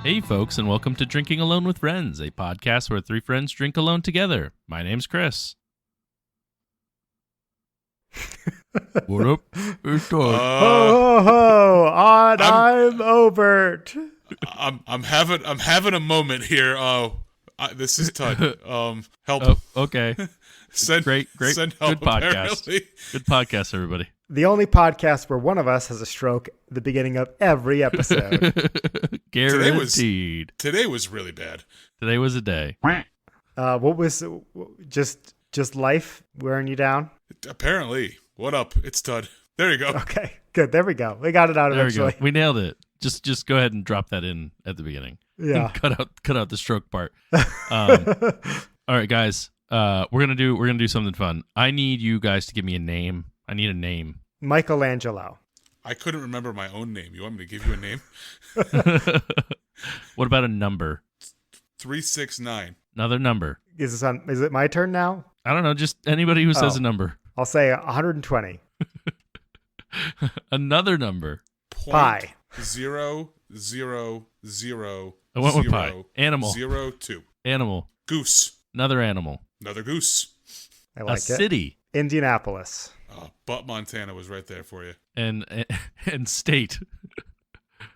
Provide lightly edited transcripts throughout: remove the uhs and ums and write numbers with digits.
Hey folks, and welcome to Drinking Alone with Friends, a podcast where three friends drink alone together. My name's Chris. What up? It's Todd. Ho ho ho! I'm Obert. I'm having a moment here. This is Todd. Help. Oh, okay. Send Great. send help, Good podcast. apparently. Good podcast, everybody. The only podcast where one of us has a stroke at the beginning of every episode. Guaranteed. Today was really bad. Today was a day. What was just life wearing you down? Apparently. What up? It's Todd. There you go. Okay, good. There we go. We got it out There we eventually. go. We nailed it. Just go ahead and drop that in at the beginning. Yeah. Cut out the stroke part. All right, guys. We're gonna do something fun. I need you guys to give me a name. I need a name. Michelangelo. I couldn't remember my own name. You want me to give you a name? What about a number? 369. Another number. Is it my turn now? I don't know. Just anybody who says Oh. a number. I'll say 120. Another number. Pi. 000 I went with pi. Animal. 02. Animal. Goose. Another animal. Another goose. I like A city. Indianapolis. But Montana was right there for you. And state.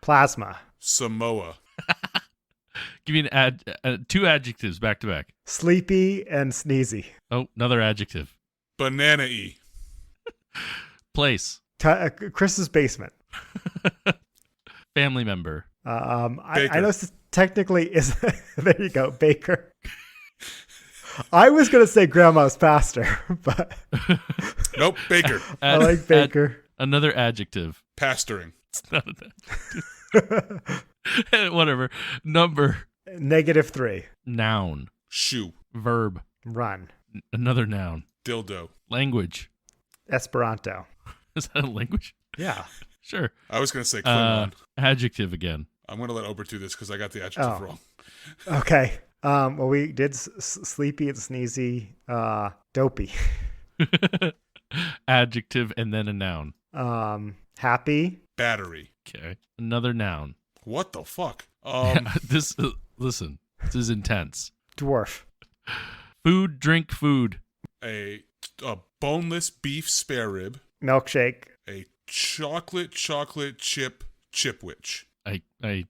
Plasma. Samoa. Give me two adjectives back to back. Sleepy and sneezy. Oh, another adjective. Banana-y. Place. Chris's basement. Family member. I know this technically is there you go, Baker. I was gonna say grandma's pastor, but Nope, Baker. I like Baker. Another adjective. Pastoring. It's not an adjective. Whatever. Number. -3. Noun. Shoe. Verb. Run. Another noun. Dildo. Language. Esperanto. Is that a language? Yeah. Sure. I was going to say Klingon. Adjective again. I'm going to let Obert do this because I got the adjective wrong. Okay. Well, we did sleepy and sneezy. Dopey. Adjective and then a noun. Happy. Battery. Okay. Another noun. What the fuck? Listen, this is intense. Dwarf. Food, drink, food. A boneless beef spare rib. Milkshake. A chocolate chip chipwich. An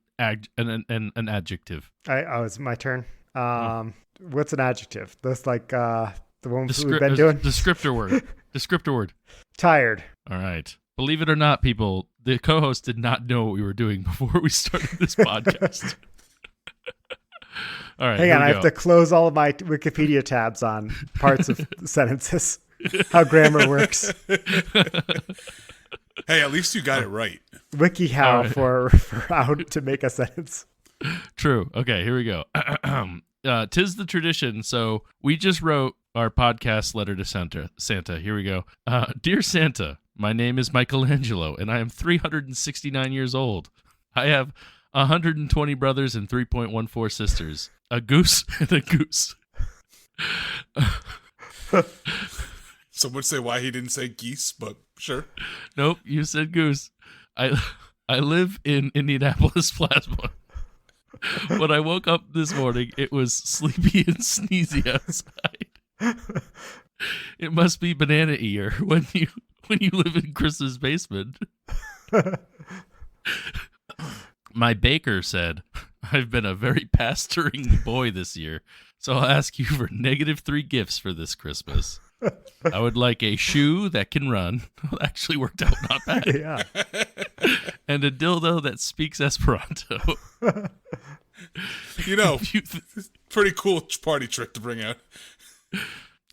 adjective. It's my turn. What's an adjective? That's like the one we've been doing. Descriptor word. Descriptor word. Tired. All right. Believe it or not, people, the co-host did not know what we were doing before we started this podcast. All right. Hang on, I have to close all of my Wikipedia tabs on parts of sentences. How grammar works. Hey, at least you got it right. WikiHow right. for how to make a sentence. True. Okay, here we go. 'Tis the tradition, so we just wrote our podcast letter to Santa. Here we go. Dear Santa, my name is Michelangelo, and I am 369 years old. I have 120 brothers and 3.14 sisters. A goose and a goose. Some would say why he didn't say geese, but sure. Nope, you said goose. I live in Indianapolis, Plasma. When I woke up this morning, it was sleepy and sneezy outside. It must be banana ear when you live in Chris's basement. My baker said, I've been a very pastoring boy this year, so I'll ask you for -3 gifts for this Christmas. I would like a shoe that can run. Well, actually worked out not bad. Yeah. And a dildo that speaks Esperanto. You know, pretty cool party trick to bring out.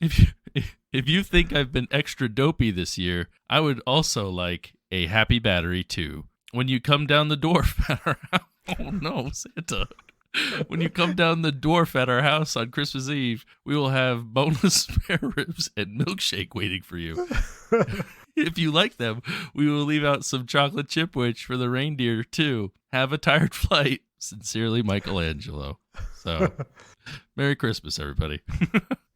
If you think I've been extra dopey this year, I would also like a happy battery too. When you come down the dwarf at our house, oh no, Santa. When you come down the dwarf at our house on Christmas Eve, we will have boneless spare ribs and milkshake waiting for you. If you like them, we will leave out some chocolate chipwich for the reindeer too. Have a tired flight. Sincerely, Michelangelo. So, Merry Christmas, everybody.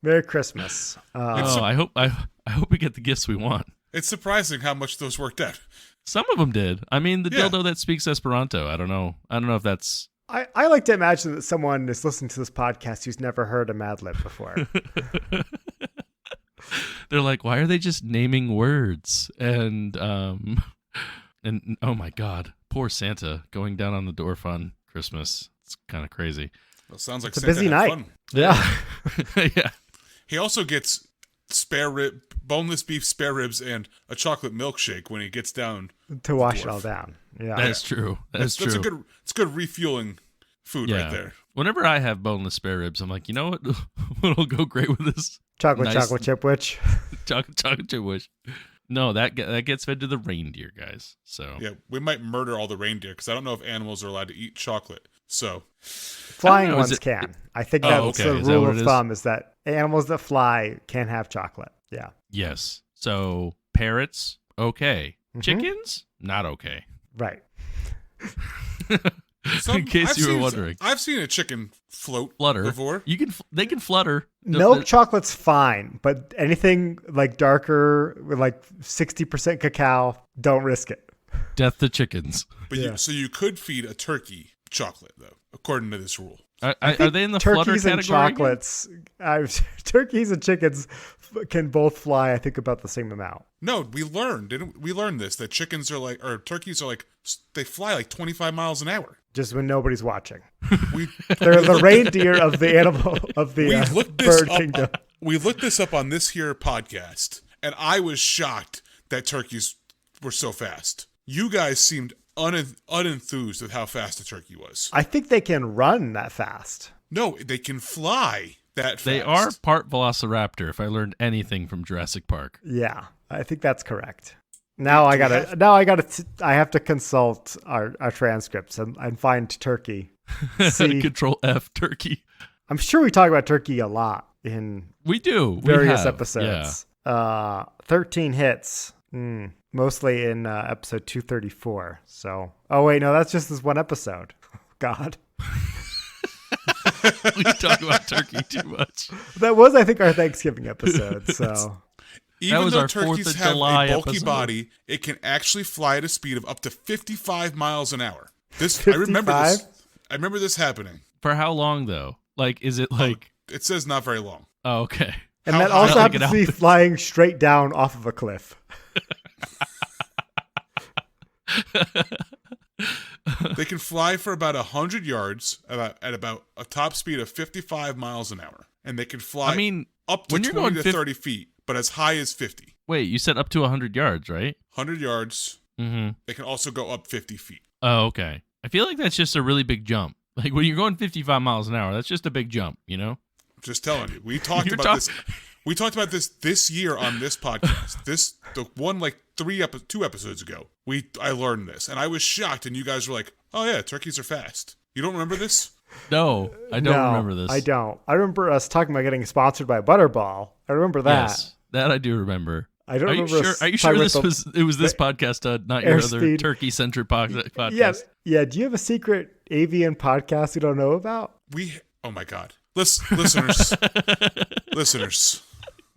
Merry Christmas. I hope we get the gifts we want. It's surprising how much those worked out. Some of them did. I mean, the Yeah. dildo that speaks Esperanto. I don't know if that's I like to imagine that someone is listening to this podcast who's never heard a Mad Lib before. They're like, why are they just naming words? And oh my God, poor Santa going down on the door on Christmas. It's kind of crazy. Well, sounds like It's a Santa busy had night. fun. Yeah. Yeah. He also gets boneless beef spare ribs and a chocolate milkshake when he gets down To wash it all down. Yeah. That's true. That's true. It's good refueling food right there. Whenever I have boneless spare ribs, I'm like, you know what? What'll go great with this? Chocolate Nice- chip witch. chocolate chip wish. No, that gets fed to the reindeer, guys. So Yeah, we might murder all the reindeer because I don't know if animals are allowed to eat chocolate. So Flying know, ones can. I think Oh, that's okay. the Is that rule what of it is? thumb is that animals that fly can have chocolate. Yeah. yes. So parrots, okay. Mhm. Chickens, not okay. Right. In case you were wondering, I've seen a chicken float flutter. before. They can flutter. Milk chocolate's fine, but anything like darker, with like 60% cacao, don't risk it. Death to chickens. But Yeah. so you could feed a turkey chocolate though, according to this rule. Are they in the flutter Turkeys and category? again? chocolates, turkeys and chickens can both fly, I think, about the same amount. No, we learned this that chickens are like, or turkeys are like, they fly like 25 miles an hour. Just when nobody's watching. We They're the reindeer of the animal of the we looked this bird kingdom. up. We looked this up on this here podcast, and I was shocked that turkeys were so fast. You guys seemed unenthused with how fast a turkey was. I think they can run that fast. No, they can fly that fast. They are part velociraptor, if I learned anything from Jurassic Park. Yeah, I think that's correct. I have to consult our transcripts and find turkey. See, Control F, turkey. I'm sure we talk about turkey a lot in We do. various have. episodes. 13 hits, mostly in episode 234. So, oh wait, no, that's just this one episode. God, We talk about turkey too much. that was, I think, our Thanksgiving episode. So, Even was though our 4th turkeys of have July a bulky episode. body, it can actually fly at a speed of up to 55 miles an hour. This 55? I remember this happening. For how long though? Like, is it like? It says not very long. Oh, okay. and How that high also do they happens get to be out? flying straight down off of a cliff. They can fly for about 100 yards at about a top speed of 55 miles an hour. And they can fly I mean, up to when you're 20 going to 30 feet, but as high as 50. wait, you said up to 100 yards, right? 100 yards. Mm-hmm. They can also go up 50 feet. Oh, okay. I feel like that's just a really big jump. Like when you're going 55 miles an hour, that's just a big jump, you know? Just telling you. We talked You're about this. We talked about this year on this podcast. The one like 2 episodes ago. I learned this and I was shocked and you guys were like, "Oh yeah, turkeys are fast." You don't remember this? No, I don't remember this. I don't. I remember us talking about getting sponsored by Butterball. I remember that. Yes, that I do remember. I don't Are you remember. sure? us Are you talking sure about this was this podcast, not your other airspeed. turkey-centric podcast? Yeah, yeah. Do you have a secret avian podcast we don't know about? Oh my god. Listeners. Listeners.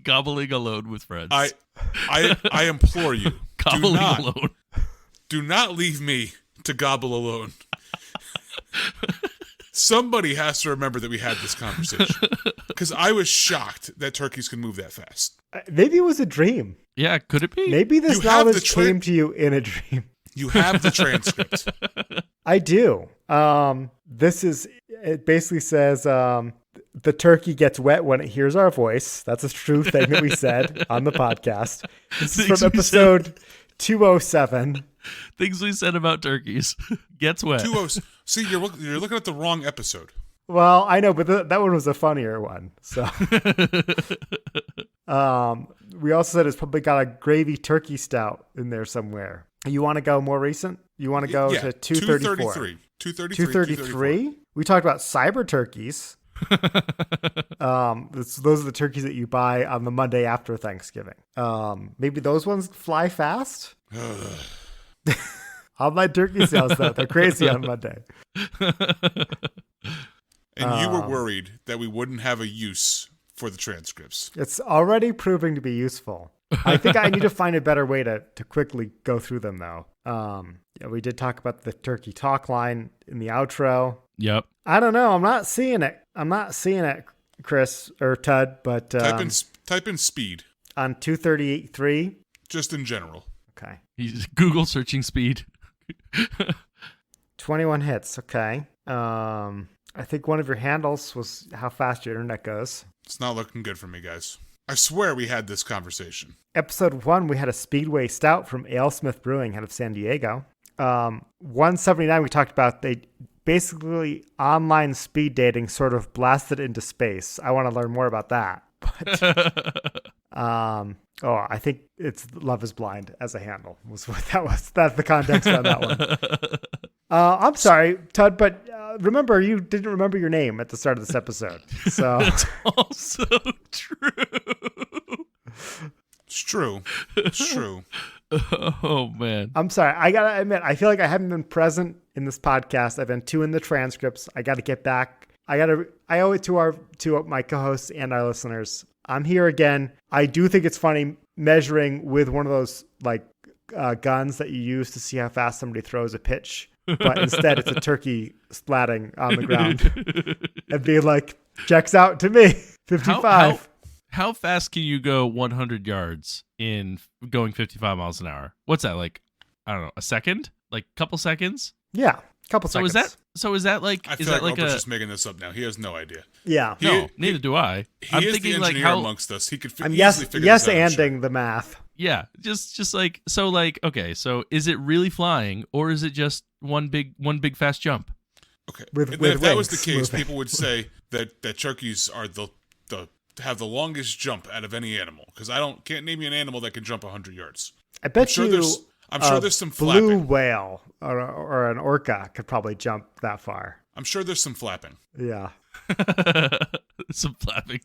Gobbling alone with friends. I implore you. Gobbling alone. Do not leave me to gobble alone. Somebody has to remember that we had this conversation. Because I was shocked that turkeys can move that fast. Maybe it was a dream. Yeah, could it be? Maybe this You have knowledge the came to you in a dream. You have the transcript. I do. It basically says the turkey gets wet when it hears our voice. That's a true thing that we said on the podcast. This is Things from we said. episode 207. Things we said about turkeys. Gets wet. See, you're looking at the wrong episode. Well, I know, but that one was a funnier one. So, we also said it's probably got a gravy turkey stout in there somewhere. You want to go more recent? You want to go to 234? 233? We talked about cyber turkeys. Those are the turkeys that you buy on the Monday after Thanksgiving. Maybe those ones fly fast. Online turkey sales, though, they're crazy on Monday. And you were worried that we wouldn't have a use for the transcripts. It's already proving to be useful. I think I need to find a better way to quickly go through them, though. Yeah, we did talk about the turkey talk line in the outro. Yep. I don't know. I'm not seeing it, Chris or Tud, but type in speed on 238.3. Just in general. Okay. He's Google searching speed. 21 hits. Okay. I think one of your handles was how fast your internet goes. It's not looking good for me, guys. I swear we had this conversation. Episode 1, we had a Speedway Stout from AleSmith Brewing out of San Diego. 179, we talked about they basically online speed dating sort of blasted into space. I want to learn more about that. But I think it's Love is Blind as a handle was what that was. That's the context on that one. I'm sorry, Tud, but remember, you didn't remember your name at the start of this episode. So That's also true. It's true. It's true. Oh, man. I'm sorry. I got to admit, I feel like I haven't been present in this podcast. I've been 2 in the transcripts. I got to get back. I owe it to my co-hosts and our listeners. I'm here again. I do think it's funny measuring with one of those like guns that you use to see how fast somebody throws a pitch. But instead, it's a turkey splatting on the ground and being like, checks out to me, 55. How fast can you go 100 yards in going 55 miles an hour? What's that, like, I don't know, a second? Like a couple seconds? Yeah, couple seconds. Is that like... I feel like Robert's just making this up now. He has no idea. Yeah. Neither do I. I'm thinking the engineer amongst us. He could easily figure this out. Yes-anding the math. Yeah, just like, so like, okay, so is it really flying or is it just one big fast jump? Okay. With if that was the case, moving. people would say that turkeys are have the longest jump out of any animal, because can't name you an animal that can jump 100 yards. I bet I'm sure there's some blue flapping. whale or an orca could probably jump that far. I'm sure there's some flapping. Yeah. Some flapping.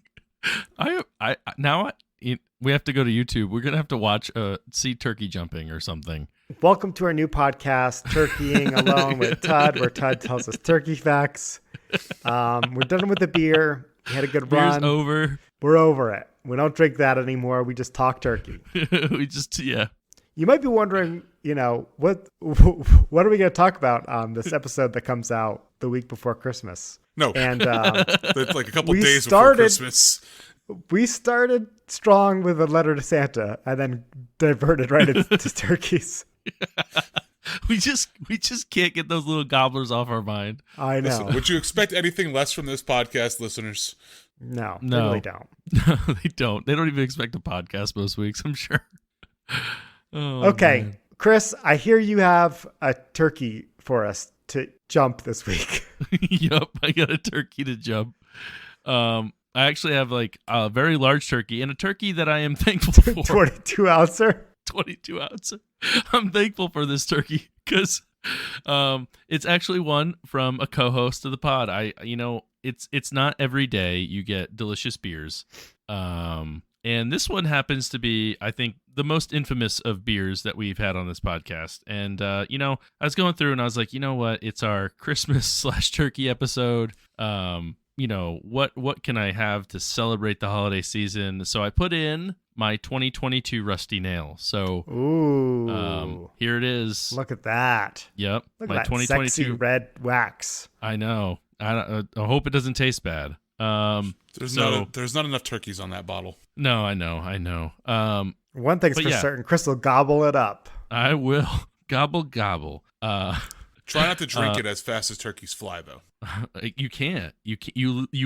We have to go to YouTube. We're gonna have to watch see turkey jumping or something. Welcome to our new podcast, Turkeying Alone with Tud, where Tud tells us turkey facts. We're done with the beer. We had a good run. Beer's over. We're over it. We don't drink that anymore. We just talk turkey. Yeah. You might be wondering, what are we going to talk about on this episode that comes out the week before Christmas? No. And like a couple days before Christmas. We started strong with a letter to Santa and then diverted right into turkeys. We just can't get those little gobblers off our mind. I know. Listen, would you expect anything less from this podcast, listeners? No, they really don't. No, they don't. They don't even expect a podcast most weeks, I'm sure. Oh, okay, man. Chris, I hear you have a turkey for us to jump this week. Yup, I got a turkey to jump. I actually have like a very large turkey and a turkey that I am thankful for. 22 ouncer. 22 ounce. I'm thankful for this turkey because it's actually one from a co-host of the pod. It's not every day you get delicious beers. And this one happens to be, I think, the most infamous of beers that we've had on this podcast. And, I was going through and I was like, you know what? It's our Christmas/turkey episode. What can I have to celebrate the holiday season? So I put in my 2022 Rusty Nail. So, here it is. Look at that. Yep. Look my at that 2022 sexy red wax. I know. I hope it doesn't taste bad. There's not enough turkeys on that bottle. No, I know. One thing's for certain, Chris will gobble it up. I will. Gobble. Try not to drink it as fast as turkeys fly, though. You can't. You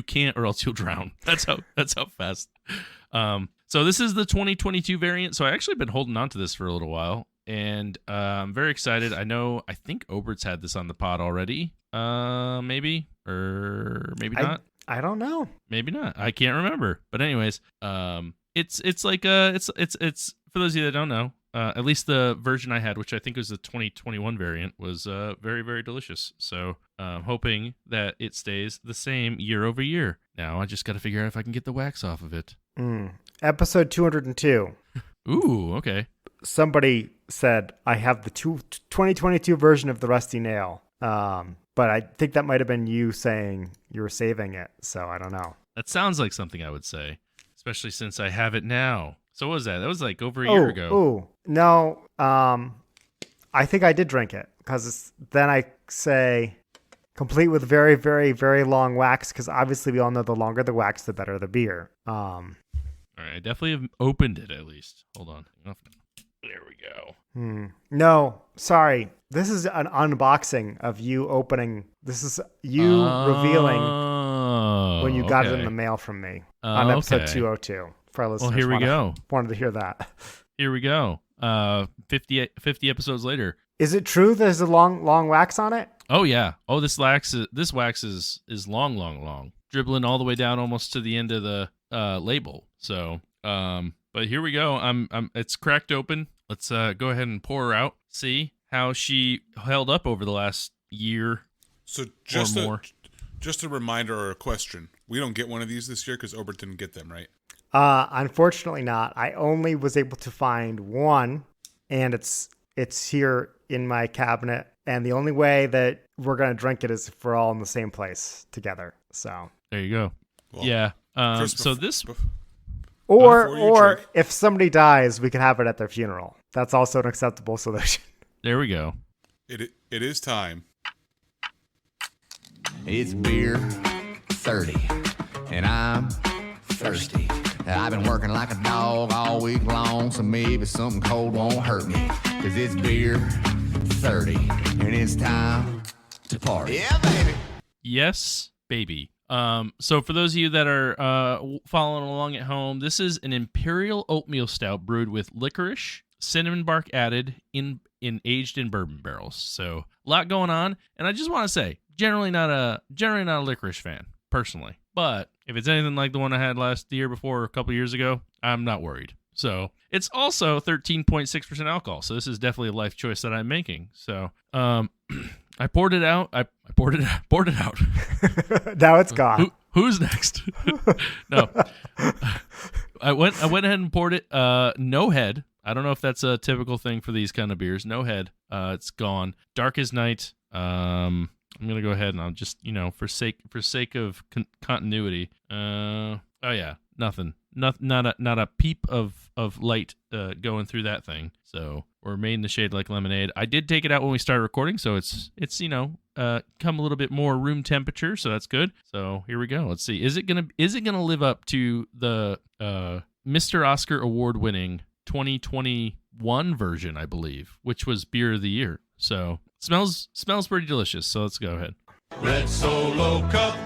can't, or else you'll drown. That's how fast. So this is the 2022 variant. So I actually been holding on to this for a little while, and I'm very excited. I think Obert's had this on the pod already. Maybe or maybe not. I don't know. Maybe not. I can't remember. But anyways, it's like it's for those of you that don't know. At least the version I had, which I think was the 2021 variant, was very, very delicious. So hoping that it stays the same year over year. Now I just got to figure out if I can get the wax off of it. Episode 202. Ooh, okay. Somebody said, I have the 2022 version of the Rusty Nail. But I think that might have been you saying you were saving it. So I don't know. That sounds like something I would say, especially since I have it now. So what was that? That was like over a year ago. Oh, no. I think I did drink it because then I say, Complete with very, very, very long wax, because obviously we all know the longer the wax, the better the beer. All right, I definitely have opened it at least. Hold on. There we go. No, sorry. This is an unboxing of you opening. This is you revealing when you got it in the mail from me on episode 202. For our listeners, well, here we go. Wanted to hear that. Here we go. 50 episodes later. Is it true there's a long wax on it? Oh yeah. Oh, this wax is long, dribbling all the way down almost to the end of the label. So, but here we go. It's cracked open. Let's go ahead and pour her out. See how she held up over the last year. So just a reminder or a question: we don't get one of these this year because Obert didn't get them, right? Unfortunately not. I only was able to find one, and it's here in my cabinet. And the only way that we're going to drink it is if we're all in the same place together. So there you go. Well, yeah. So this, or if somebody dies, we can have it at their funeral. That's also an acceptable solution. There we go. It is time. It's beer 30, and I'm thirsty. I've been working like a dog all week long, so maybe something cold won't hurt me. 'Cause it's beer 30, and it's time to party. Yeah, baby. Yes, baby. So for those of you that are following along at home, this is an imperial oatmeal stout brewed with licorice, cinnamon bark added in aged in bourbon barrels. So a lot going on, and I just want to say, generally not a licorice fan personally, but if it's anything like the one I had last year before, a couple years ago, I'm not worried. So it's also 13.6% alcohol. So this is definitely a life choice that I'm making. So I poured it out. I poured it out. Now it's gone. Who's next? No, I went ahead and poured it. No head. I don't know if that's a typical thing for these kind of beers. No head. It's gone. Dark as night. I'm gonna go ahead and I'll just, for sake of continuity. Oh yeah, nothing. Not a peep of light going through that thing. So we're made in the shade like lemonade. I did take it out when we started recording, so it's come a little bit more room temperature, so that's good. So here we go. Let's see. Is it gonna live up to the Mr. Oscar award winning 2021 version, I believe, which was beer of the year. So smells pretty delicious. So let's go ahead. Red Solo Cup,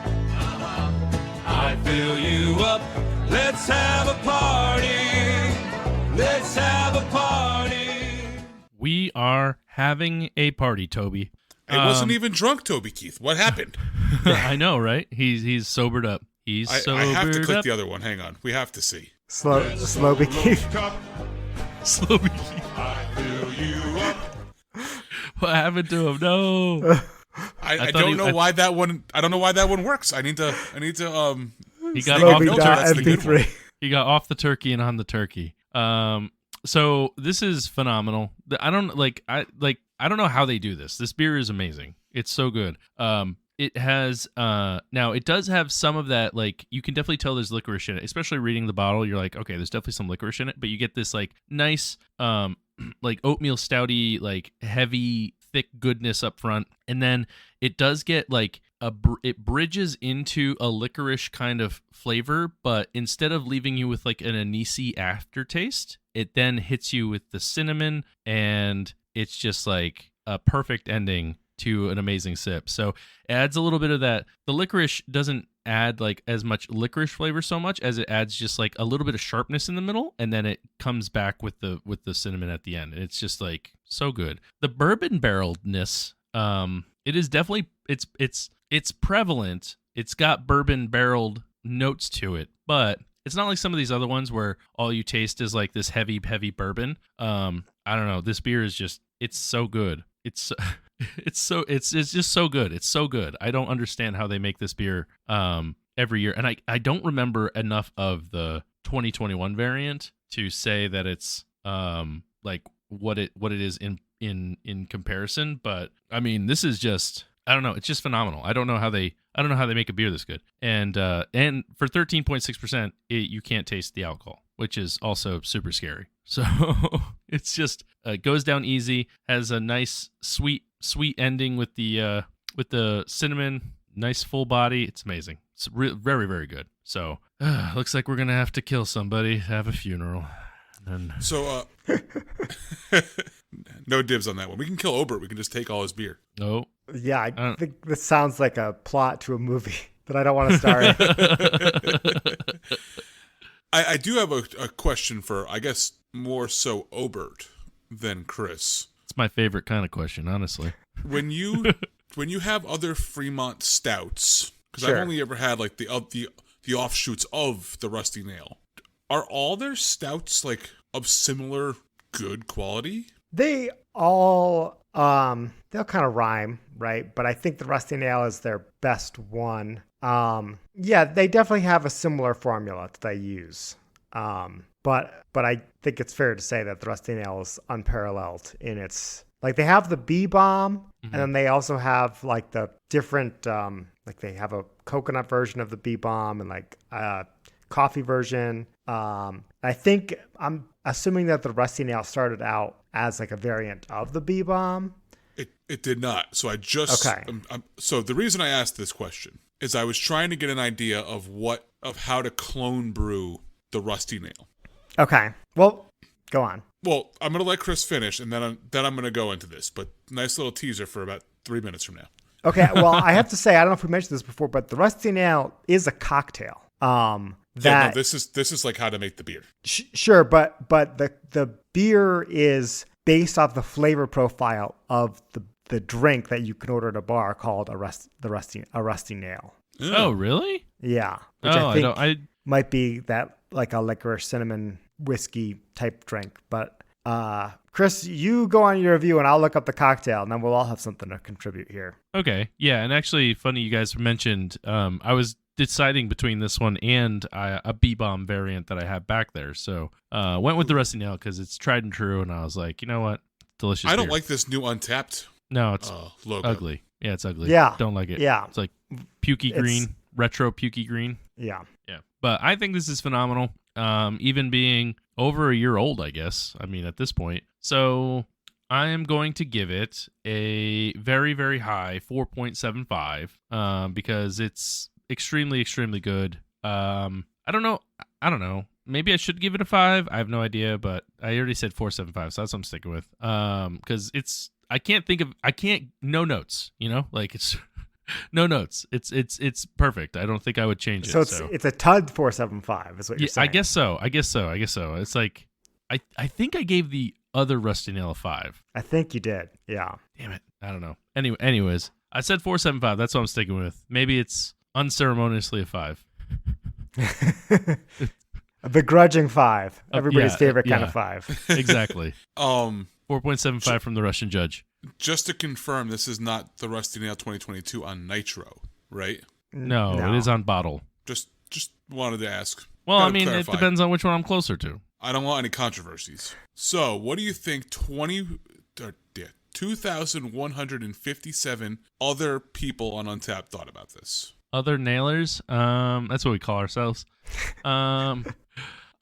I fill you up. Let's have a party. Let's have a party. We are having a party, Toby. I wasn't even drunk, Toby Keith. What happened? I know, right? He's sobered up. I have to click the other one. Hang on. We have to see. Slow Keith. Slow Keith. I fill you up. What happened to him? No. I don't know why that one. I don't know why that one works. I need to. He got off the MP3. He got off the turkey and on the turkey. So this is phenomenal. I don't know how they do this. This beer is amazing. It's so good. It has now it does have some of that, like, you can definitely tell there's licorice in it, especially reading the bottle. You're like, okay, there's definitely some licorice in it, but you get this like nice like oatmeal stouty, like heavy thick goodness up front, and then it does get like it bridges into a licorice kind of flavor, but instead of leaving you with like an anise aftertaste, it then hits you with the cinnamon, and it's just like a perfect ending to an amazing sip. So it adds a little bit of that. The licorice doesn't add like as much licorice flavor so much as it adds just like a little bit of sharpness in the middle, and then it comes back with the cinnamon at the end. And it's just like so good. The bourbon barreledness, it is definitely it's prevalent. It's got bourbon barreled notes to it, but it's not like some of these other ones where all you taste is like this heavy bourbon. I don't know. This beer is just, it's so good. It's just so good. It's so good. I don't understand how they make this beer every year, and I don't remember enough of the 2021 variant to say that it's like what it is in comparison. But I mean, this is just, I don't know. It's just phenomenal. I don't know how they make a beer this good. And for 13.6%, you can't taste the alcohol, which is also super scary. So it's just goes down easy. Has a nice sweet ending with the with the cinnamon, nice full body. It's amazing. It's very, very good. So looks like we're going to have to kill somebody, have a funeral. And So, no dibs on that one. We can kill Obert. We can just take all his beer. no. Yeah, I think this sounds like a plot to a movie that I don't want to star in. I do have a question for, I guess, more so Obert than Chris. It's my favorite kind of question, honestly. When you have other Fremont stouts, because Sure. I've only ever had like the offshoots of the Rusty Nail, are all their stouts like of similar good quality? They all they'll kind of rhyme, right? But I think the Rusty Nail is their best one. Yeah, they definitely have a similar formula that they use. But I think it's fair to say that the Rusty Nail is unparalleled in its, like, they have the bee balm, and then they also have like the different like they have a coconut version of the bee balm and like coffee version. I think I'm assuming that the Rusty Nail started out as like a variant of the bee balm. It did not. So I just Okay. So the reason I asked this question is I was trying to get an idea of how to clone brew the Rusty Nail. Okay. Well, go on. Well, I'm gonna let Chris finish, and then I'm gonna go into this. But nice little teaser for about 3 minutes from now. Okay. Well, I have to say, I don't know if we mentioned this before, but the Rusty Nail is a cocktail. This is like how to make the beer. Sure, but the beer is based off the flavor profile of the drink that you can order at a bar called a Rusty Nail. Oh, really? Yeah, which Oh, I think I might be that like a licorice cinnamon whiskey type drink. But Chris, you go on your review and I'll look up the cocktail, and then we'll all have something to contribute here. Okay. Yeah, and actually, funny you guys mentioned, I was deciding between this one and a B-bomb variant that I have back there. So went with the Rusty Nail because it's tried and true, and I was like, you know what? Delicious I don't beer. like this new Untapped No, it's logo. ugly. Yeah, it's ugly. Yeah. Don't like it. Yeah. It's like pukey green, retro pukey green. Yeah. Yeah. But I think this is phenomenal. Even being over a year old, I guess. I mean, at this point. So I am going to give it a very, very high 4.75 because it's extremely, extremely good. I don't know. Maybe I should give it a 5. I have no idea, but I already said 4.75, so that's what I'm sticking with. Because no notes, like it's no notes. It's perfect. I don't think I would change it. So it's a Tud 4.75 is what you're saying. I guess so. It's like, I think I gave the other Rusty Nail a 5. I think you did. Yeah. Damn it. I don't know. Anyways, I said 4.75. That's what I'm sticking with. Maybe it's unceremoniously a 5. A begrudging 5. Everybody's favorite kind yeah. of 5. Exactly. 4.75 4.75 from the Russian judge. Just to confirm, this is not the Rusty Nail 2022 on Nitro, right? No, it is on bottle. Just wanted to ask. Well, Gotta I mean, clarify. it depends on which one I'm closer to. I don't want any controversies. So, what do you think 2,157 other people on Untapped thought about this? Other nailers, that's what we call ourselves.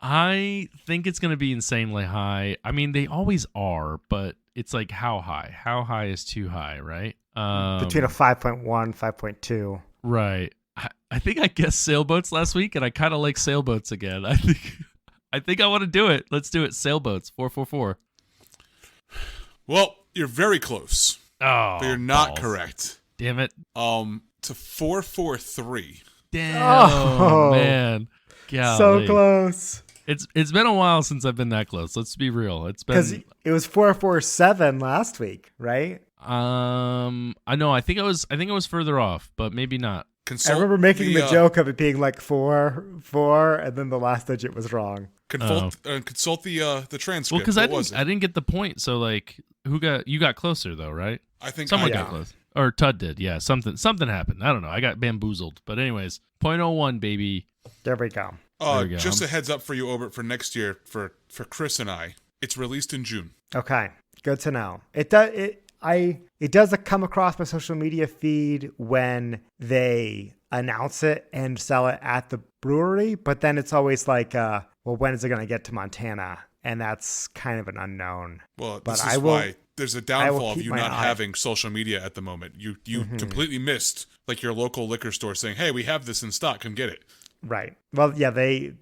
I think it's going to be insanely high. I mean, they always are, but it's like how high? How high is too high, right? Between a 5.1, 5.2. Right. I think I guessed sailboats last week, and I kind of like sailboats again. I think I want to do it. Let's do it. Sailboats, 444. Well, you're very close. Oh, But you're not balls. correct. Damn it. To 443. Damn, Oh. man. Golly. So close. It's been a while since I've been that close. Let's be real. It's Because been it was 447 last week, right? I know. I think I was further off, but maybe not. I remember making the joke of it being like 4, and then the last digit was wrong. Consult the transcript. Well, because What was it? I didn't get the point. So like, you got closer though, right? I think Someone I got did. close, or Tud did. Yeah, something happened. I don't know. I got bamboozled. But anyways, 0.01, baby. There we go. There we go. Just a heads up for you, Obert, for next year, for Chris and I. It's released in June. Okay, good to know. It does come across my social media feed when they announce it and sell it at the brewery, but then it's always like, well, when is it going to get to Montana? and that's kind of an unknown. Well, this is why there's a downfall of you not having social media at the moment. You completely missed like your local liquor store saying, "Hey, we have this in stock. Come get it." Right. Well, yeah, they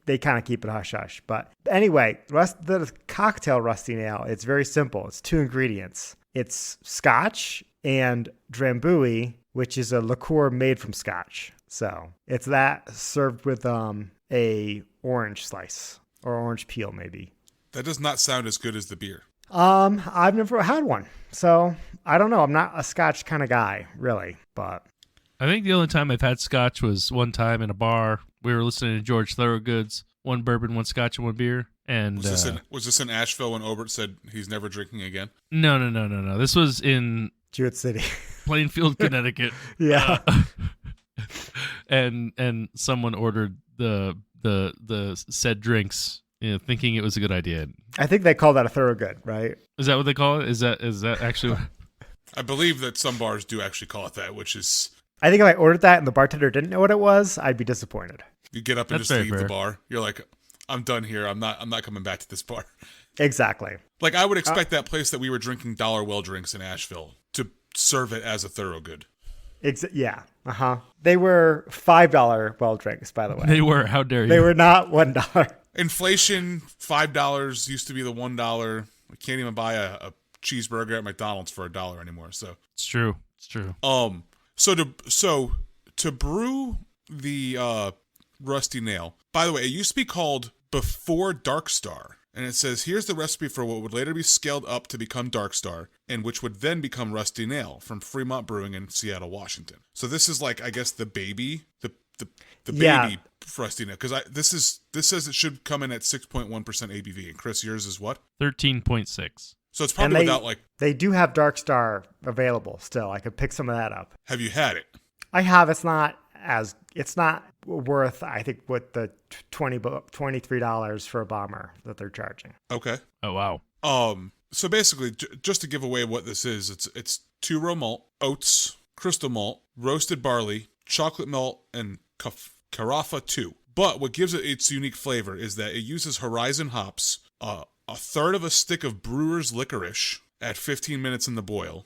kind of keep it hush hush. But anyway, the cocktail Rusty Nail, it's very simple. It's 2 ingredients. It's scotch and drambuie, which is a liqueur made from scotch. So it's that served with a orange slice or orange peel, maybe. That does not sound as good as the beer. I've never had one, so I don't know. I'm not a scotch kind of guy, really, but I think the only time I've had scotch was one time in a bar. We were listening to George Thorogood's, 1 bourbon, 1 scotch, and 1 beer. And was this in Asheville when Obert said he's never drinking again? No. This was in Jewett City, Plainfield, Connecticut. Yeah. And someone ordered the said drinks, thinking it was a good idea. I think they call that a Thorogood, right? Is that what they call it? Is that actually what? I believe that some bars do actually call it that, which is... I think if I ordered that and the bartender didn't know what it was, I'd be disappointed. You get up and That's just leave fair. the bar. You're like, I'm done here. I'm not coming back to this bar. Exactly. Like, I would expect that place that we were drinking dollar well drinks in Asheville to serve it as a Thorogood. Yeah. They were $5 well drinks, by the way. They were. How dare you? They were not $1. Inflation, $5 used to be the $1. I can't even buy a cheeseburger at McDonald's for $1 anymore. So It's true. So to brew the Rusty Nail. By the way, it used to be called Before Dark Star, and it says here's the recipe for what would later be scaled up to become Dark Star, and which would then become Rusty Nail from Fremont Brewing in Seattle, Washington. So this is like, I guess, the baby, the baby Rusty Nail, because this says it should come in at 6.1% ABV, and Chris, yours is what? 13.6. So it's probably without like... They do have Dark Star available still. I could pick some of that up. Have you had it? I have. It's not worth, I think, what the $23 for a bomber that they're charging. Okay. Oh, wow. So basically, just to give away what this is, it's 2-row malt, oats, crystal malt, roasted barley, chocolate malt, and carafa 2. But what gives it its unique flavor is that it uses Horizon hops, a third of a stick of brewer's licorice at 15 minutes in the boil,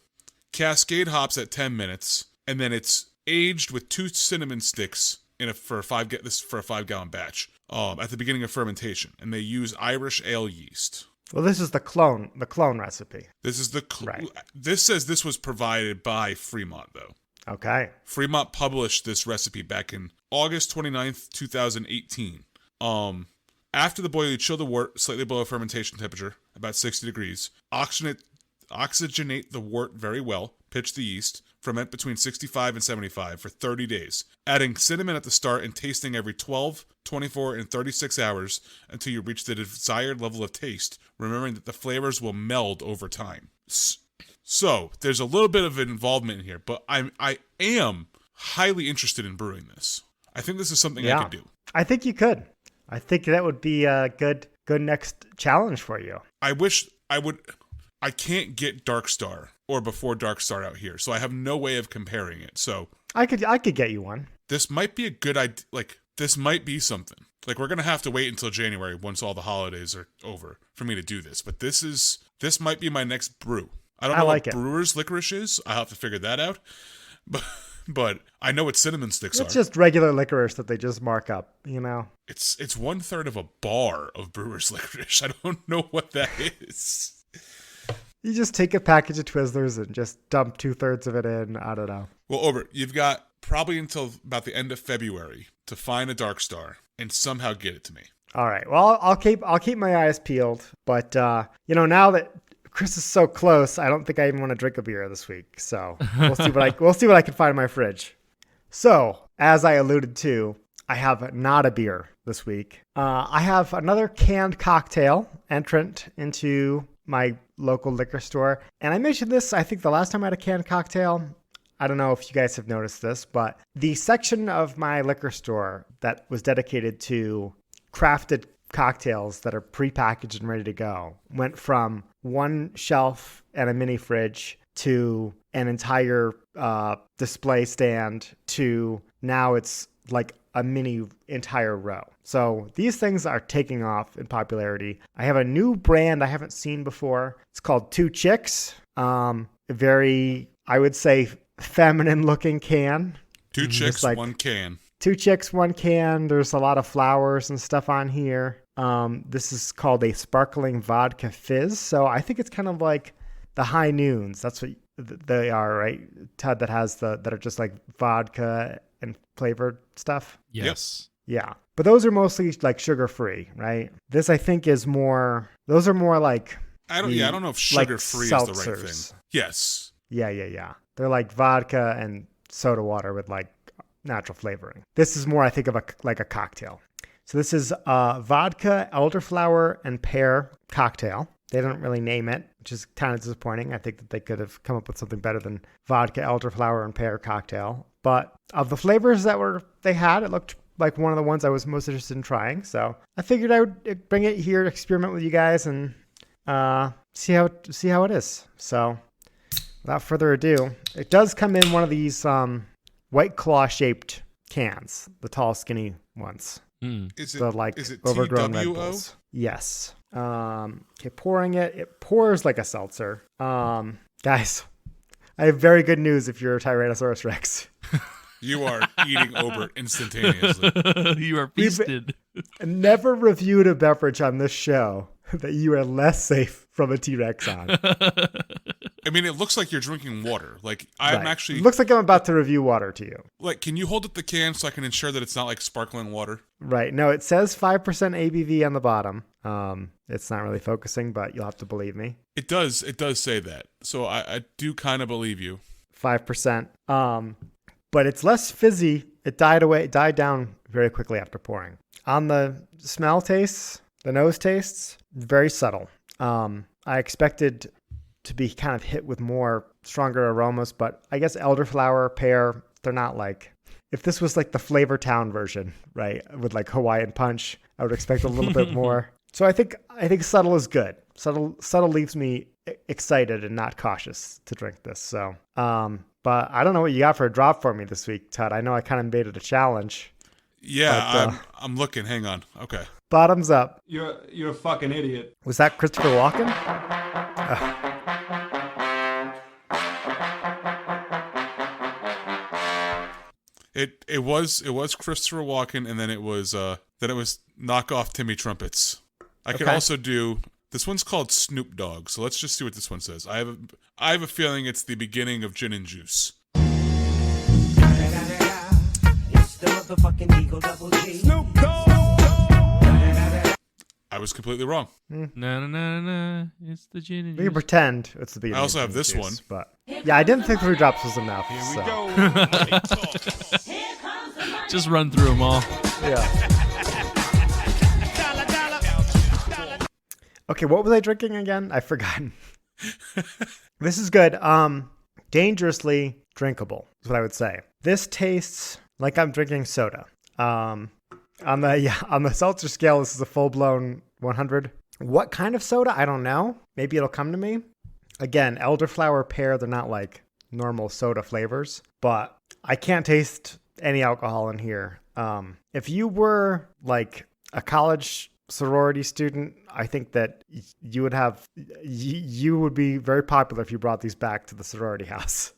Cascade hops at 10 minutes, and then it's aged with 2 cinnamon sticks for a 5-gallon batch at the beginning of fermentation, and they use Irish ale yeast. Well, this is the clone recipe. This is right. This says this was provided by Fremont, though. Okay. Fremont published this recipe back in August 29th, 2018. After the boil, you chill the wort slightly below fermentation temperature, about 60 degrees. Oxygenate the wort very well. Pitch the yeast. Ferment between 65 and 75 for 30 days. Adding cinnamon at the start and tasting every 12, 24, and 36 hours until you reach the desired level of taste, remembering that the flavors will meld over time. So, there's a little bit of involvement in here, but I am highly interested in brewing this. I think this is something I could do. I think you could. I think that would be a good next challenge for you. I wish I would. I can't get Dark Star or Before Dark Star out here, so I have no way of comparing it. So I could get you one. This might be a good idea. Like, this might be something. Like, we're gonna have to wait until January once all the holidays are over for me to do this. But this might be my next brew. I don't know what brewer's licorice is. I'll have to figure that out. But I know what cinnamon sticks are. It's just regular licorice that they just mark up, you know? It's 1/3 of a bar of brewer's licorice. I don't know what that is. You just take a package of Twizzlers and just dump 2/3 of it in. I don't know. Well, Obert, you've got probably until about the end of February to find a Dark Star and somehow get it to me. All right. Well, I'll keep my eyes peeled. But now that Chris is so close, I don't think I even want to drink a beer this week. So we'll see what I can find in my fridge. So, as I alluded to, I have not a beer this week. I have another canned cocktail entrant into my local liquor store. And I mentioned this, I think, the last time I had a canned cocktail. I don't know if you guys have noticed this, but the section of my liquor store that was dedicated to crafted cocktails that are prepackaged and ready to go went from one shelf and a mini fridge to an entire display stand to now it's like a mini entire row. So these things are taking off in popularity. I have a new brand I haven't seen before. It's called Two Chicks. Very, I would say, feminine looking can. Two chicks, like, one can. 2 chicks, 1 can. There's a lot of flowers and stuff on here. This is called a sparkling vodka fizz. So I think it's kind of like the High Noons. That's what they are, right? Ted, that are just like vodka and flavored stuff. Yes. Yeah. But those are mostly like sugar-free, right? This I think is more, those are more like, I don't know if sugar-free like is the right thing. Yes. Yeah. They're like vodka and soda water with like natural flavoring. This is more, I think, of a cocktail. So this is vodka, elderflower, and pear cocktail. They don't really name it, which is kind of disappointing. I think that they could have come up with something better than vodka, elderflower, and pear cocktail. But of the flavors that they had, it looked like one of the ones I was most interested in trying. So I figured I would bring it here, experiment with you guys, and see how it is. So without further ado, it does come in one of these White Claw shaped cans, the tall, skinny ones. Is the it overgrown Red TWO? Bulls. Yes. Okay, pouring it. It pours like a seltzer. Guys, I have very good news if you're a Tyrannosaurus Rex. You are eating Obert instantaneously. You are feasted. We've never reviewed a beverage on this show that you are less safe from a T-Rex on. I mean, it looks like you're drinking water. Like, I'm actually... It looks like I'm about to review water to you. Like, can you hold up the can so I can ensure that it's not like sparkling water? Right. No, it says 5% ABV on the bottom. It's not really focusing, but you'll have to believe me. It does say that. So I do kind of believe you. 5%. But it's less fizzy. It died down very quickly after pouring. On the smell tastes, the nose tastes, very subtle. I expected to be kind of hit with more stronger aromas, but I guess elderflower, pear, they're not like, if this was like the Flavor Town version, right, with like Hawaiian Punch, I would expect a little bit more. So I think subtle is good. Subtle leaves me excited and not cautious to drink this. So, but I don't know what you got for a drop for me this week, Todd. I know I kind of made it a challenge. Yeah, but, I'm looking. Hang on. Okay. Bottoms up. You're a fucking idiot. Was that Christopher Walken? It was Christopher Walken, and then it was knock off Timmy Trumpets. I could also do, this one's called Snoop Dogg, so let's just see what this one says. I have a feeling it's the beginning of Gin and Juice. It's the motherfucking Eagle Double G. Snoop Dogg. I was completely wrong. Na. It's the gin and We can pretend it's the beginning. I also have this juice, one. But yeah, I didn't think 3 drops was enough. Here we so. go. Just run through them all. Yeah. Okay, what was I drinking again? I've forgotten. This is good. Dangerously drinkable is what I would say. This tastes like I'm drinking soda. On the seltzer scale, this is a full-blown 100. What kind of soda? I don't know. Maybe it'll come to me. Again, elderflower, pear, they're not like normal soda flavors, but I can't taste any alcohol in here. If you were like a college sorority student, I think that you would be very popular if you brought these back to the sorority house.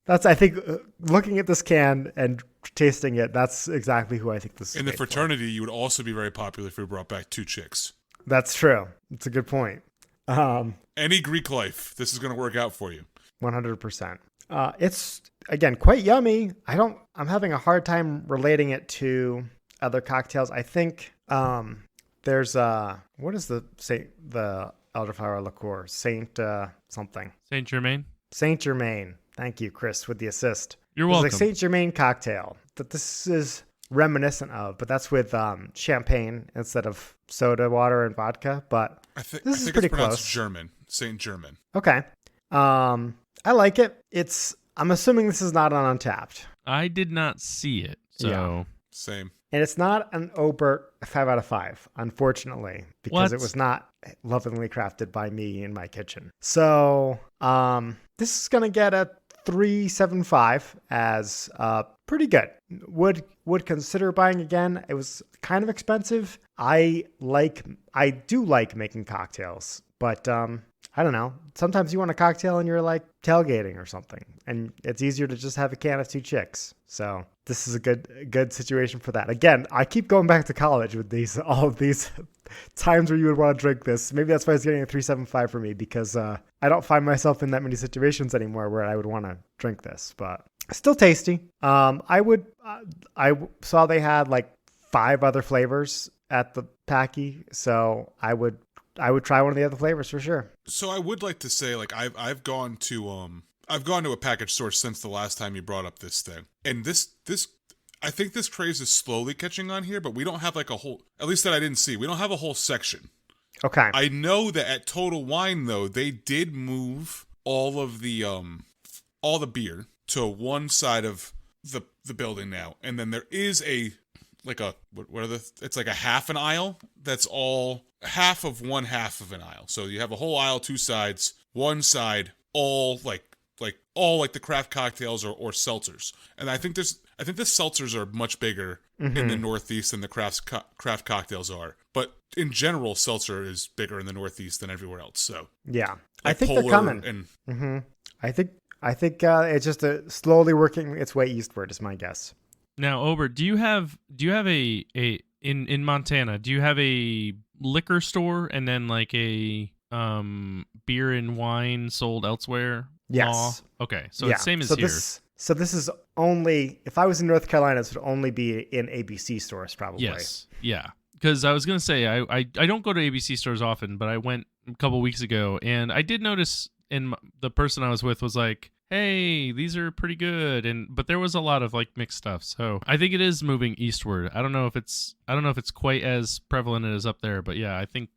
That's, I think, looking at this can and tasting it, that's exactly who I think this is. In the fraternity, you would also be very popular if we brought back 2 chicks. That's true. It's a good point. Any Greek life, this is going to work out for you. 100%. It's, again, quite yummy. I'm having a hard time relating it to other cocktails. I think there's what is the elderflower liqueur? Saint something. Saint Germain. Saint Germain. Thank you, Chris, with the assist. You're welcome. It's like Saint Germain cocktail that this is reminiscent of, but that's with champagne instead of soda water and vodka. But this is pretty close. German. Saint German. Okay. I like it. I'm assuming this is not on Untapped. I did not see it, so Yeah. Same. And it's not an Obert 5 out of 5, unfortunately, because it was not lovingly crafted by me in my kitchen. So this is going to get a 3.75 as pretty good. would consider buying again. It was kind of expensive. I do like making cocktails, but I don't know. Sometimes you want a cocktail and you're like tailgating or something, and it's easier to just have a can of 2 chicks. So this is a good situation for that. Again, I keep going back to college with all of these times where you would want to drink this. Maybe that's why it's getting a 3.75 for me, because I don't find myself in that many situations anymore where I would want to drink this, but still tasty. I saw they had like 5 other flavors at the Packy, so I would try one of the other flavors for sure. So I would like to say, like, I've gone to a package store since the last time you brought up this thing, and this I think this craze is slowly catching on here, but we don't have like a whole, at least that I didn't see, we don't have a whole section. Okay. I know that at Total Wine though, they did move all of the beer to one side of the building now, and then there is it's like a half an aisle that's all half of one half of an aisle. So you have a whole aisle, 2 sides, one side all like the craft cocktails or seltzers. And I think the seltzers are much bigger in the Northeast than the craft cocktails are. But in general, seltzer is bigger in the Northeast than everywhere else. So yeah, like I think Polar they're coming. I think it's just slowly working its way eastward, is my guess. Now, Ober, do you have a in Montana? Do you have a liquor store and then like a beer and wine sold elsewhere? Yes. Law? Okay, so it's same as here. So this is only, if I was in North Carolina, this would only be in ABC stores probably. Yes. Yeah. Because I was going to say, I don't go to ABC stores often, but I went a couple weeks ago, and I did notice, and the person I was with was like, hey, these are pretty good, but there was a lot of like mixed stuff. So I think it is moving eastward. I don't know if it's quite as prevalent as up there, but yeah, I think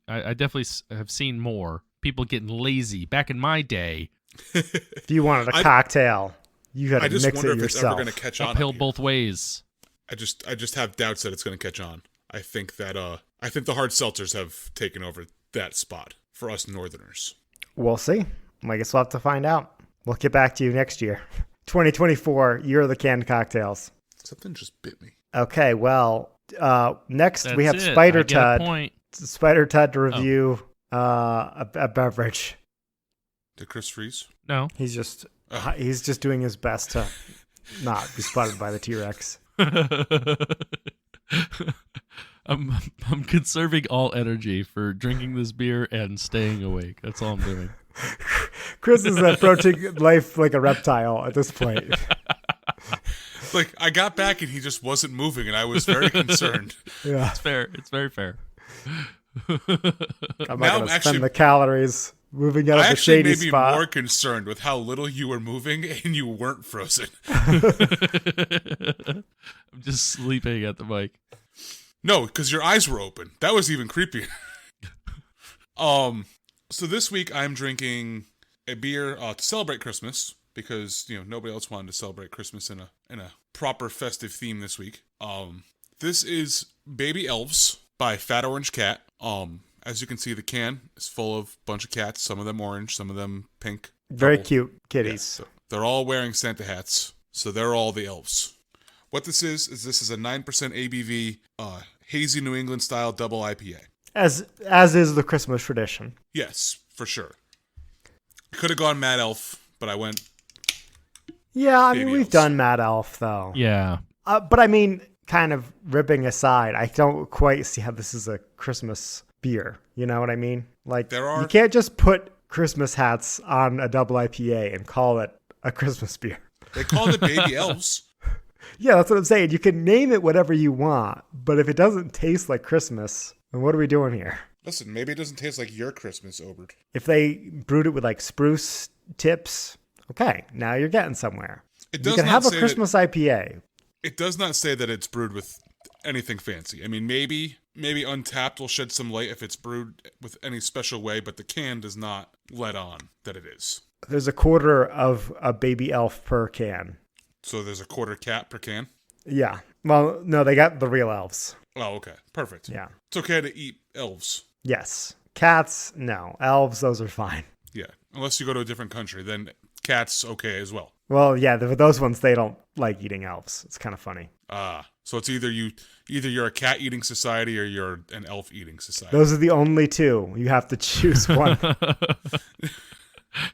I definitely have seen more people getting lazy. Back in my day, if you wanted a cocktail, you had to mix it yourself. I just wonder if it's ever going to catch on. Uphill both ways. I just have doubts that it's going to catch on. I think the hard seltzers have taken over that spot for us Northerners. We'll see. I guess we'll have to find out. We'll get back to you next year. 2024, year of the canned cocktails. Something just bit me. Okay, well, next we have it. Spider I get a Tud. point. Spider Tud to review a beverage. Did Chris freeze? No. He's just doing his best to not be spotted by the T-Rex. I'm conserving all energy for drinking this beer and staying awake. That's all I'm doing. Chris is approaching life like a reptile at this point. Like, I got back and he just wasn't moving, and I was very concerned. Yeah, it's fair. It's very fair. I'm not going to spend the calories moving out of the shady spot. I actually may be more concerned with how little you were moving and you weren't frozen. I'm just sleeping at the mic. No, because your eyes were open. That was even creepier. So this week I'm drinking a beer to celebrate Christmas, because nobody else wanted to celebrate Christmas in a proper festive theme this week. This is Baby Elves by Fat Orange Cat. As you can see, the can is full of a bunch of cats. Some of them orange, some of them pink. Very cute kitties. Yeah, so they're all wearing Santa hats, so they're all the elves. What this is a 9% ABV hazy New England style double IPA. As is the Christmas tradition. Yes, for sure. Could have gone Mad Elf, but I went. Yeah, I mean, Baby we've Elves. done Mad Elf though. Yeah. But I mean, kind of ripping aside, I don't quite see how this is a Christmas beer. You know what I mean? Like, you can't just put Christmas hats on a double IPA and call it a Christmas beer. They called it Baby Elves. Yeah, that's what I'm saying. You can name it whatever you want, but if it doesn't taste like Christmas, then what are we doing here? Listen, maybe it doesn't taste like your Christmas, Obert. If they brewed it with like spruce tips, okay, now you're getting somewhere. You can have a Christmas IPA. It does not say that it's brewed with anything fancy. I mean, maybe Untapped will shed some light if it's brewed with any special way, but the can does not let on that it is. There's a quarter of a baby elf per can. So there's a quarter cat per can? Yeah. Well, no, they got the real elves. Oh, okay. Perfect. Yeah. It's okay to eat elves. Yes. Cats, no. Elves, those are fine. Yeah. Unless you go to a different country, then cats, okay as well. Well, yeah, those ones, they don't like eating elves. It's kind of funny. So it's either you're a cat eating society or you're an elf eating society. Those are the only two. You have to choose one.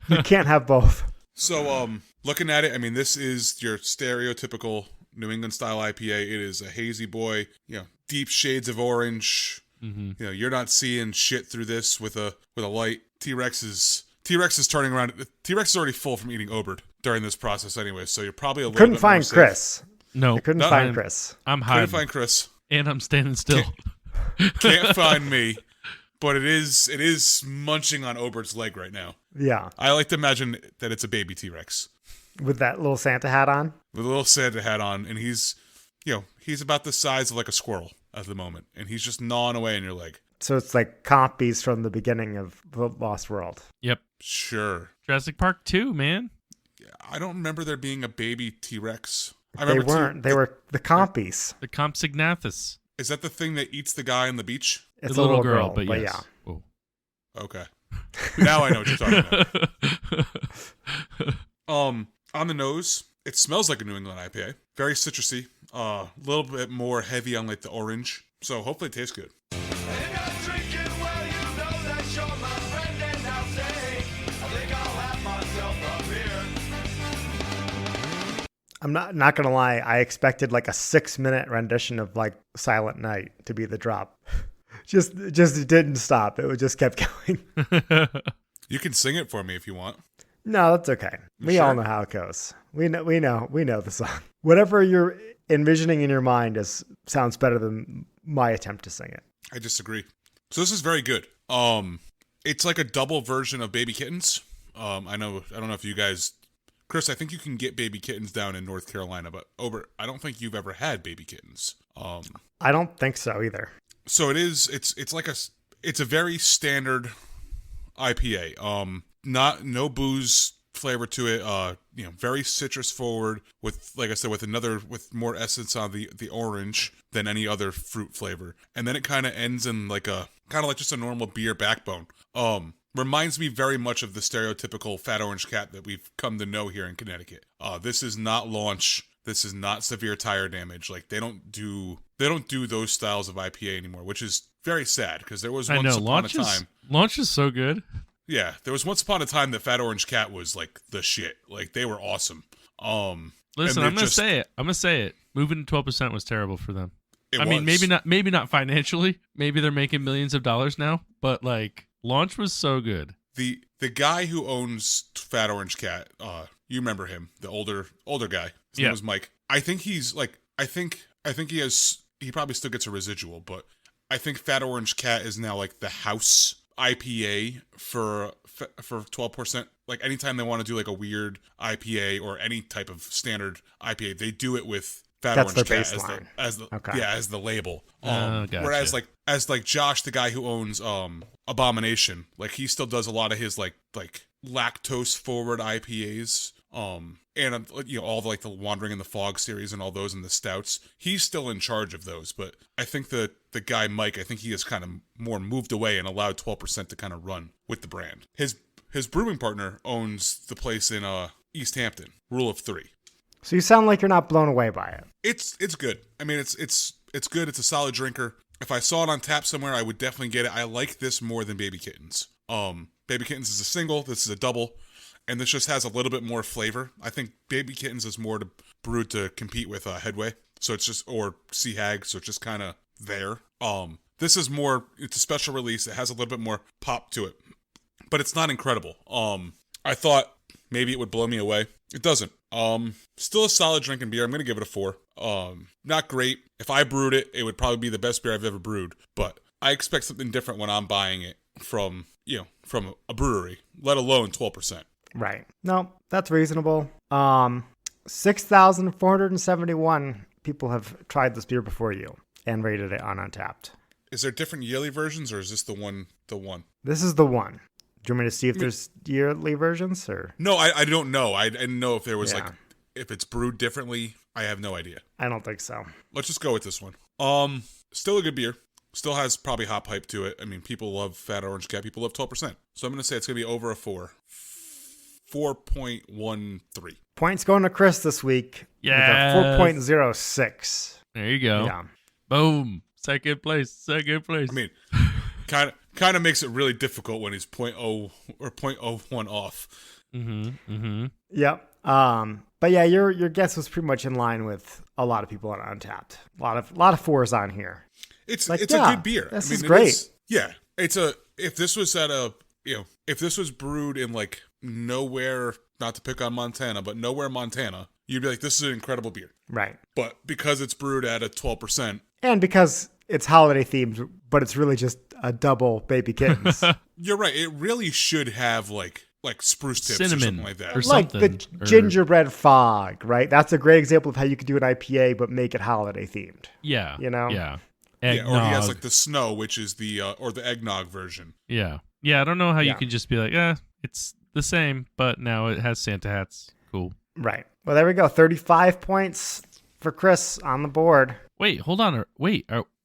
You can't have both. So, looking at it, I mean, this is your stereotypical New England style IPA. It is a hazy boy, deep shades of orange. Mm-hmm. You're not seeing shit through this with a light. T-Rex is turning around. T-Rex is already full from eating Obert during this process anyway, so you're probably a little couldn't bit find more Chris. safe. No, I couldn't find Chris. I'm hiding. Couldn't find Chris. And I'm standing still. Can't find me. But it is munching on Obert's leg right now. Yeah. I like to imagine that it's a baby T-Rex. With that little Santa hat on? With a little Santa hat on, and he's about the size of like a squirrel at the moment, and he's just gnawing away on your leg. So it's like copies from the beginning of The Lost World. Yep. Sure. Jurassic Park 2, man. I don't remember there being a baby T-Rex. They weren't. They were the compies. The Compsognathus. Is that the thing that eats the guy on the beach? It's a little girl, but yes. Yeah. Oh. Okay. Now I know what you're talking about. On the nose, it smells like a New England IPA. Very citrusy. A little bit more heavy on like the orange. So hopefully it tastes good. I'm not gonna lie. I expected like a 6-minute rendition of like Silent Night to be the drop. just it didn't stop. It just kept going. You can sing it for me if you want. No, that's okay. We all know how it goes. We know the song. Whatever you're envisioning in your mind sounds better than my attempt to sing it. I disagree. So this is very good. It's like a double version of Baby Kittens. I don't know if you guys, Chris, I think you can get Baby Kittens down in North Carolina, but I don't think you've ever had Baby Kittens. I don't think so either. So it's a very standard IPA. No booze flavor to it. Very citrus forward with, like I said, with more essence on the orange than any other fruit flavor. And then it kind of ends in like just a normal beer backbone. Reminds me very much of the stereotypical fat orange cat that we've come to know here in Connecticut. This is not launch. This is not severe tire damage. Like they don't do those styles of IPA anymore, which is very sad because there was once upon a time. Launch is so good. Yeah, there was once upon a time that Fat Orange Cat was like the shit. Like they were awesome. Listen, I'm gonna say it. Moving to 12% was terrible for them. I mean, maybe not financially. Maybe they're making millions of dollars now, but like Launch was so good. The guy who owns Fat Orange Cat, you remember him, the older guy. His name was Mike. I think he's like he probably still gets a residual, but I think Fat Orange Cat is now like the house IPA for 12%. Like anytime they want to do like a weird IPA or any type of standard IPA, they do it with Fat Orange Cat as the label. Gotcha. Whereas like Josh, the guy who owns Abomination, like he still does a lot of his like lactose forward IPAs. And all the like the Wandering in the Fog series and all those and the stouts. He's still in charge of those, but I think the guy Mike, I think he has kind of more moved away and allowed 12% to kind of run with the brand. His brewing partner owns the place in East Hampton, Rule of 3. So you sound like you're not blown away by it. It's good. I mean, it's good. It's a solid drinker. If I saw it on tap somewhere, I would definitely get it. I like this more than Baby Kittens. Baby Kittens is a single. This is a double. And this just has a little bit more flavor. I think Baby Kittens is more brewed to compete with Headway. So it's just, or Sea Hag. So it's just kind of there. This is more, it's a special release. It has a little bit more pop to it. But it's not incredible. I thought maybe it would blow me away. It doesn't. Still a solid drinking beer. I'm going to give it a 4. Not great. If I brewed it, it would probably be the best beer I've ever brewed. But I expect something different when I'm buying it from a brewery, let alone 12%. Right. No, that's reasonable. 6,471 people have tried this beer before you and rated it on Untapped. Is there different yearly versions, or is this the one? This is the one. Do you want me to see if there's yearly versions, or? No, I don't know. I didn't know if there was if it's brewed differently. I have no idea. I don't think so. Let's just go with this one. Still a good beer. Still has probably hop pipe to it. I mean, people love Fat Orange Cat. People love 12%. So I'm going to say it's going to be over a 4. 4.13. Points going to Chris this week. Yes. With a 4.06. There you go. Yeah. Boom. Second place. I mean, kind of makes it really difficult when he's 0.0 or 0.01 off. Yep. But yeah, your guess was pretty much in line with a lot of people on Untapped. A lot of fours on here. It's like, a good beer. This is great. If this was if this was brewed in like nowhere, not to pick on Montana, but nowhere Montana, you'd be like, this is an incredible beer. Right. But because it's brewed at a 12%, and because it's holiday themed, but it's really just a double baby kittens. you're right. It really should have like spruce tips Cinnamon or something like that. or Like something. the gingerbread fog, right? That's a great example of how you could do an IPA, but make it holiday themed. Yeah. You know? Yeah. Yeah, or he has Eggnog. like the snow, which is the or the eggnog version. Yeah. Yeah, I don't know how you Yeah. can just be like, it's the same, but now it has Santa hats. Cool. Right. Well, there we go. 35 points for Chris on the board. Wait, hold on.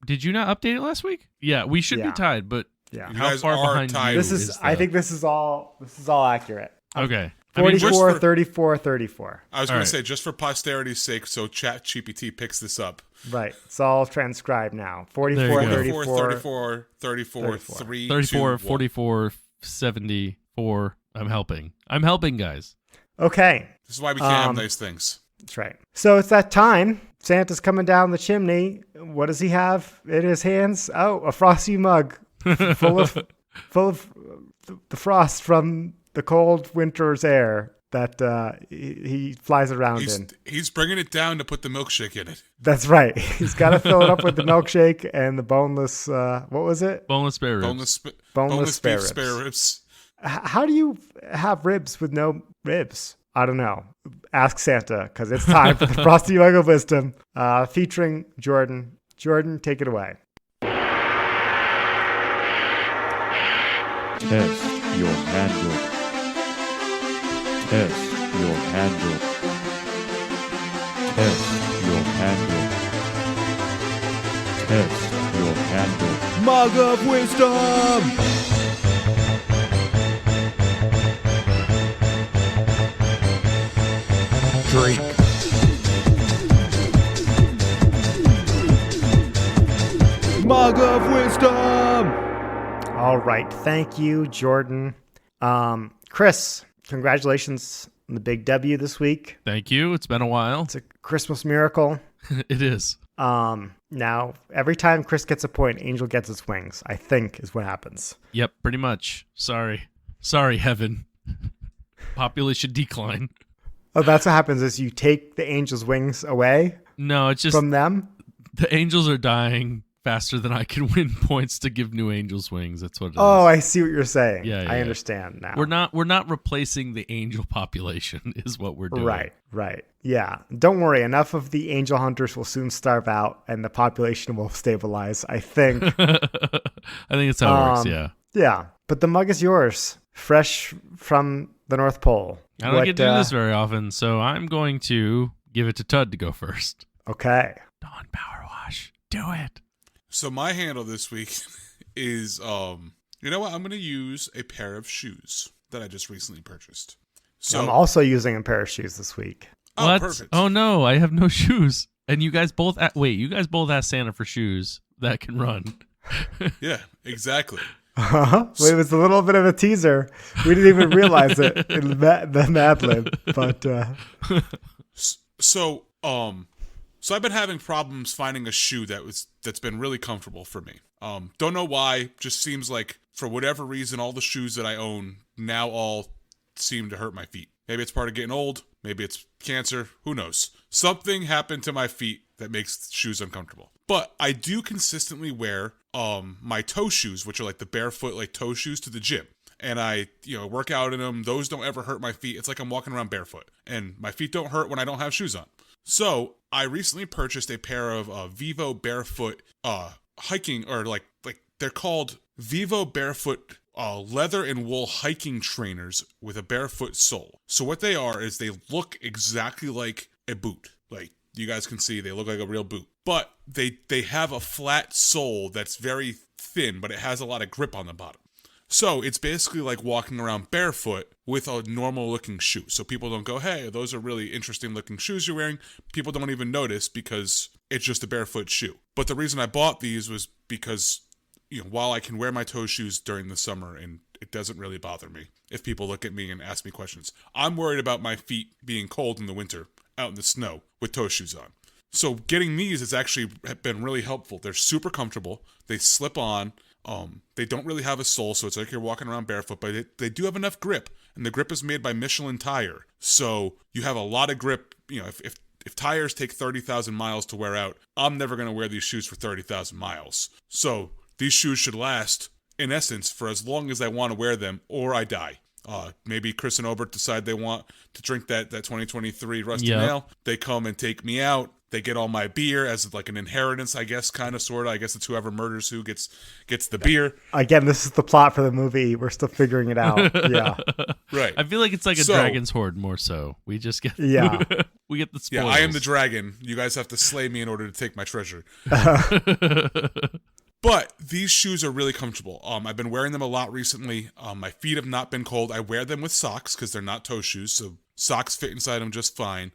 Did you not update it last week? Yeah, we should Yeah. be tied, but Yeah. You how guys far are behind tied. you This is the- I think this is all accurate. Okay. I mean, 44, just for- 34, 34. I was All going right. to say, just for posterity's sake, so ChatGPT picks this up. Right. It's all transcribed now. There 44, you go. 34. 34, 3, 34, 2, 1. 44, 74. I'm helping, guys. Okay. This is why we can't have nice things. That's right. So it's that time. Santa's coming down the chimney. What does he have in his hands? Oh, a frosty mug full of the frost from the cold winter's air that he flies around in. He's bringing it down to put the milkshake in it. That's right. He's got to fill it up with the milkshake and the boneless. What was it? Boneless spare ribs. Boneless beef spare spare ribs. How do you have ribs with no ribs? I don't know. Ask Santa, because it's time for the Frosty Mug of Wisdom, featuring Jordan. Jordan, take it away. Test your handle. Test your handle. Test your handle. Test your handle. Mug of Wisdom! Drink. Mug of Wisdom! All right. Thank you, Jordan. Chris, congratulations on the big W this week. Thank you. It's been a while. It's a Christmas miracle. It is. Now, every time Chris gets a point, Angel gets its wings, I think is what happens. Yep, pretty much. Sorry, heaven. Population decline. Oh, that's what happens is you take the Angel's wings away No, it's just from them? the angels are dying faster than I can win points to give new angels wings. That's what it is. Oh, I see what you're saying. Yeah, I yeah. understand now. We're not replacing the angel population is what we're doing. Right. Yeah. Don't worry. Enough of the angel hunters will soon starve out and the population will stabilize, I think. I think that's how it works, yeah. Yeah. But the mug is yours, fresh from the North Pole. I don't get to do this very often, so I'm going to give it to Tud to go first. Okay. Dawn Power Wash. Do it. So my handle this week is, you know what? I'm going to use a pair of shoes that I just recently purchased. So I'm also using a pair of shoes this week. Oh, What? perfect. Oh no, I have no shoes. And you guys both you guys both asked Santa for shoes that can run. Yeah, exactly. Well, it was a little bit of a teaser. We didn't even realize it in the Mad Lib. But So I've been having problems finding a shoe that's been really comfortable for me. Don't know why. Just seems like for whatever reason, all the shoes that I own now all seem to hurt my feet. Maybe it's part of getting old. Maybe it's cancer. Who knows? Something happened to my feet that makes shoes uncomfortable. But I do consistently wear my toe shoes, which are like the barefoot like toe shoes to the gym. And I, work out in them. Those don't ever hurt my feet. It's like I'm walking around barefoot. And my feet don't hurt when I don't have shoes on. So I recently purchased a pair of Vivobarefoot hiking, or like they're called Vivobarefoot leather and wool hiking trainers with a barefoot sole. So what they are is they look exactly like a boot. Like you guys can see, they look like a real boot. But they have a flat sole that's very thin, but it has a lot of grip on the bottom. So it's basically like walking around barefoot with a normal looking shoe. So people don't go, hey, those are really interesting looking shoes you're wearing. People don't even notice because it's just a barefoot shoe. But the reason I bought these was because, while I can wear my toe shoes during the summer and it doesn't really bother me if people look at me and ask me questions, I'm worried about my feet being cold in the winter out in the snow with toe shoes on. So getting these has actually been really helpful. They're super comfortable. They slip on. They don't really have a sole, so it's like you're walking around barefoot, but they do have enough grip, and the grip is made by Michelin tire. So you have a lot of grip. If tires take 30,000 miles to wear out, I'm never going to wear these shoes for 30,000 miles. So these shoes should last, in essence, for as long as I want to wear them, or I die. Maybe Chris and Obert decide they want to drink that 2023 Rusty Nail. They come and take me out. They get all my beer as like an inheritance, I guess, kind of, sort of. I guess it's whoever murders who gets the beer. Again, this is the plot for the movie. We're still figuring it out. Yeah. Right. I feel like it's like a dragon's horde more so. We just get we get the spoils. Yeah, I am the dragon. You guys have to slay me in order to take my treasure. But these shoes are really comfortable. I've been wearing them a lot recently. My feet have not been cold. I wear them with socks because they're not toe shoes, so socks fit inside them just fine.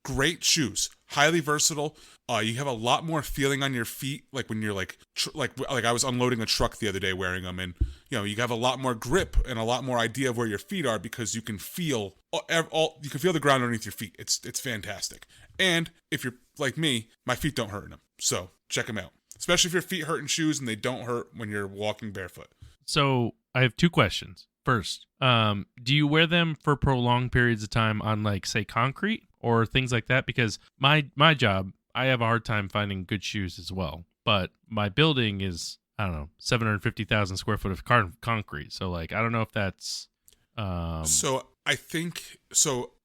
Great shoes, highly versatile. You have a lot more feeling on your feet, like when you're like I was unloading a truck the other day wearing them, and you have a lot more grip and a lot more idea of where your feet are because you can feel the ground underneath your feet. It's fantastic. And if you're like me, my feet don't hurt in them, so check them out. Especially if your feet hurt in shoes and they don't hurt when you're walking barefoot. So I have two questions. First, do you wear them for prolonged periods of time on, like, say, concrete or things like that? Because my job, I have a hard time finding good shoes as well. But my building is, I don't know, 750,000 square foot of concrete. So, like, I don't know if that's... So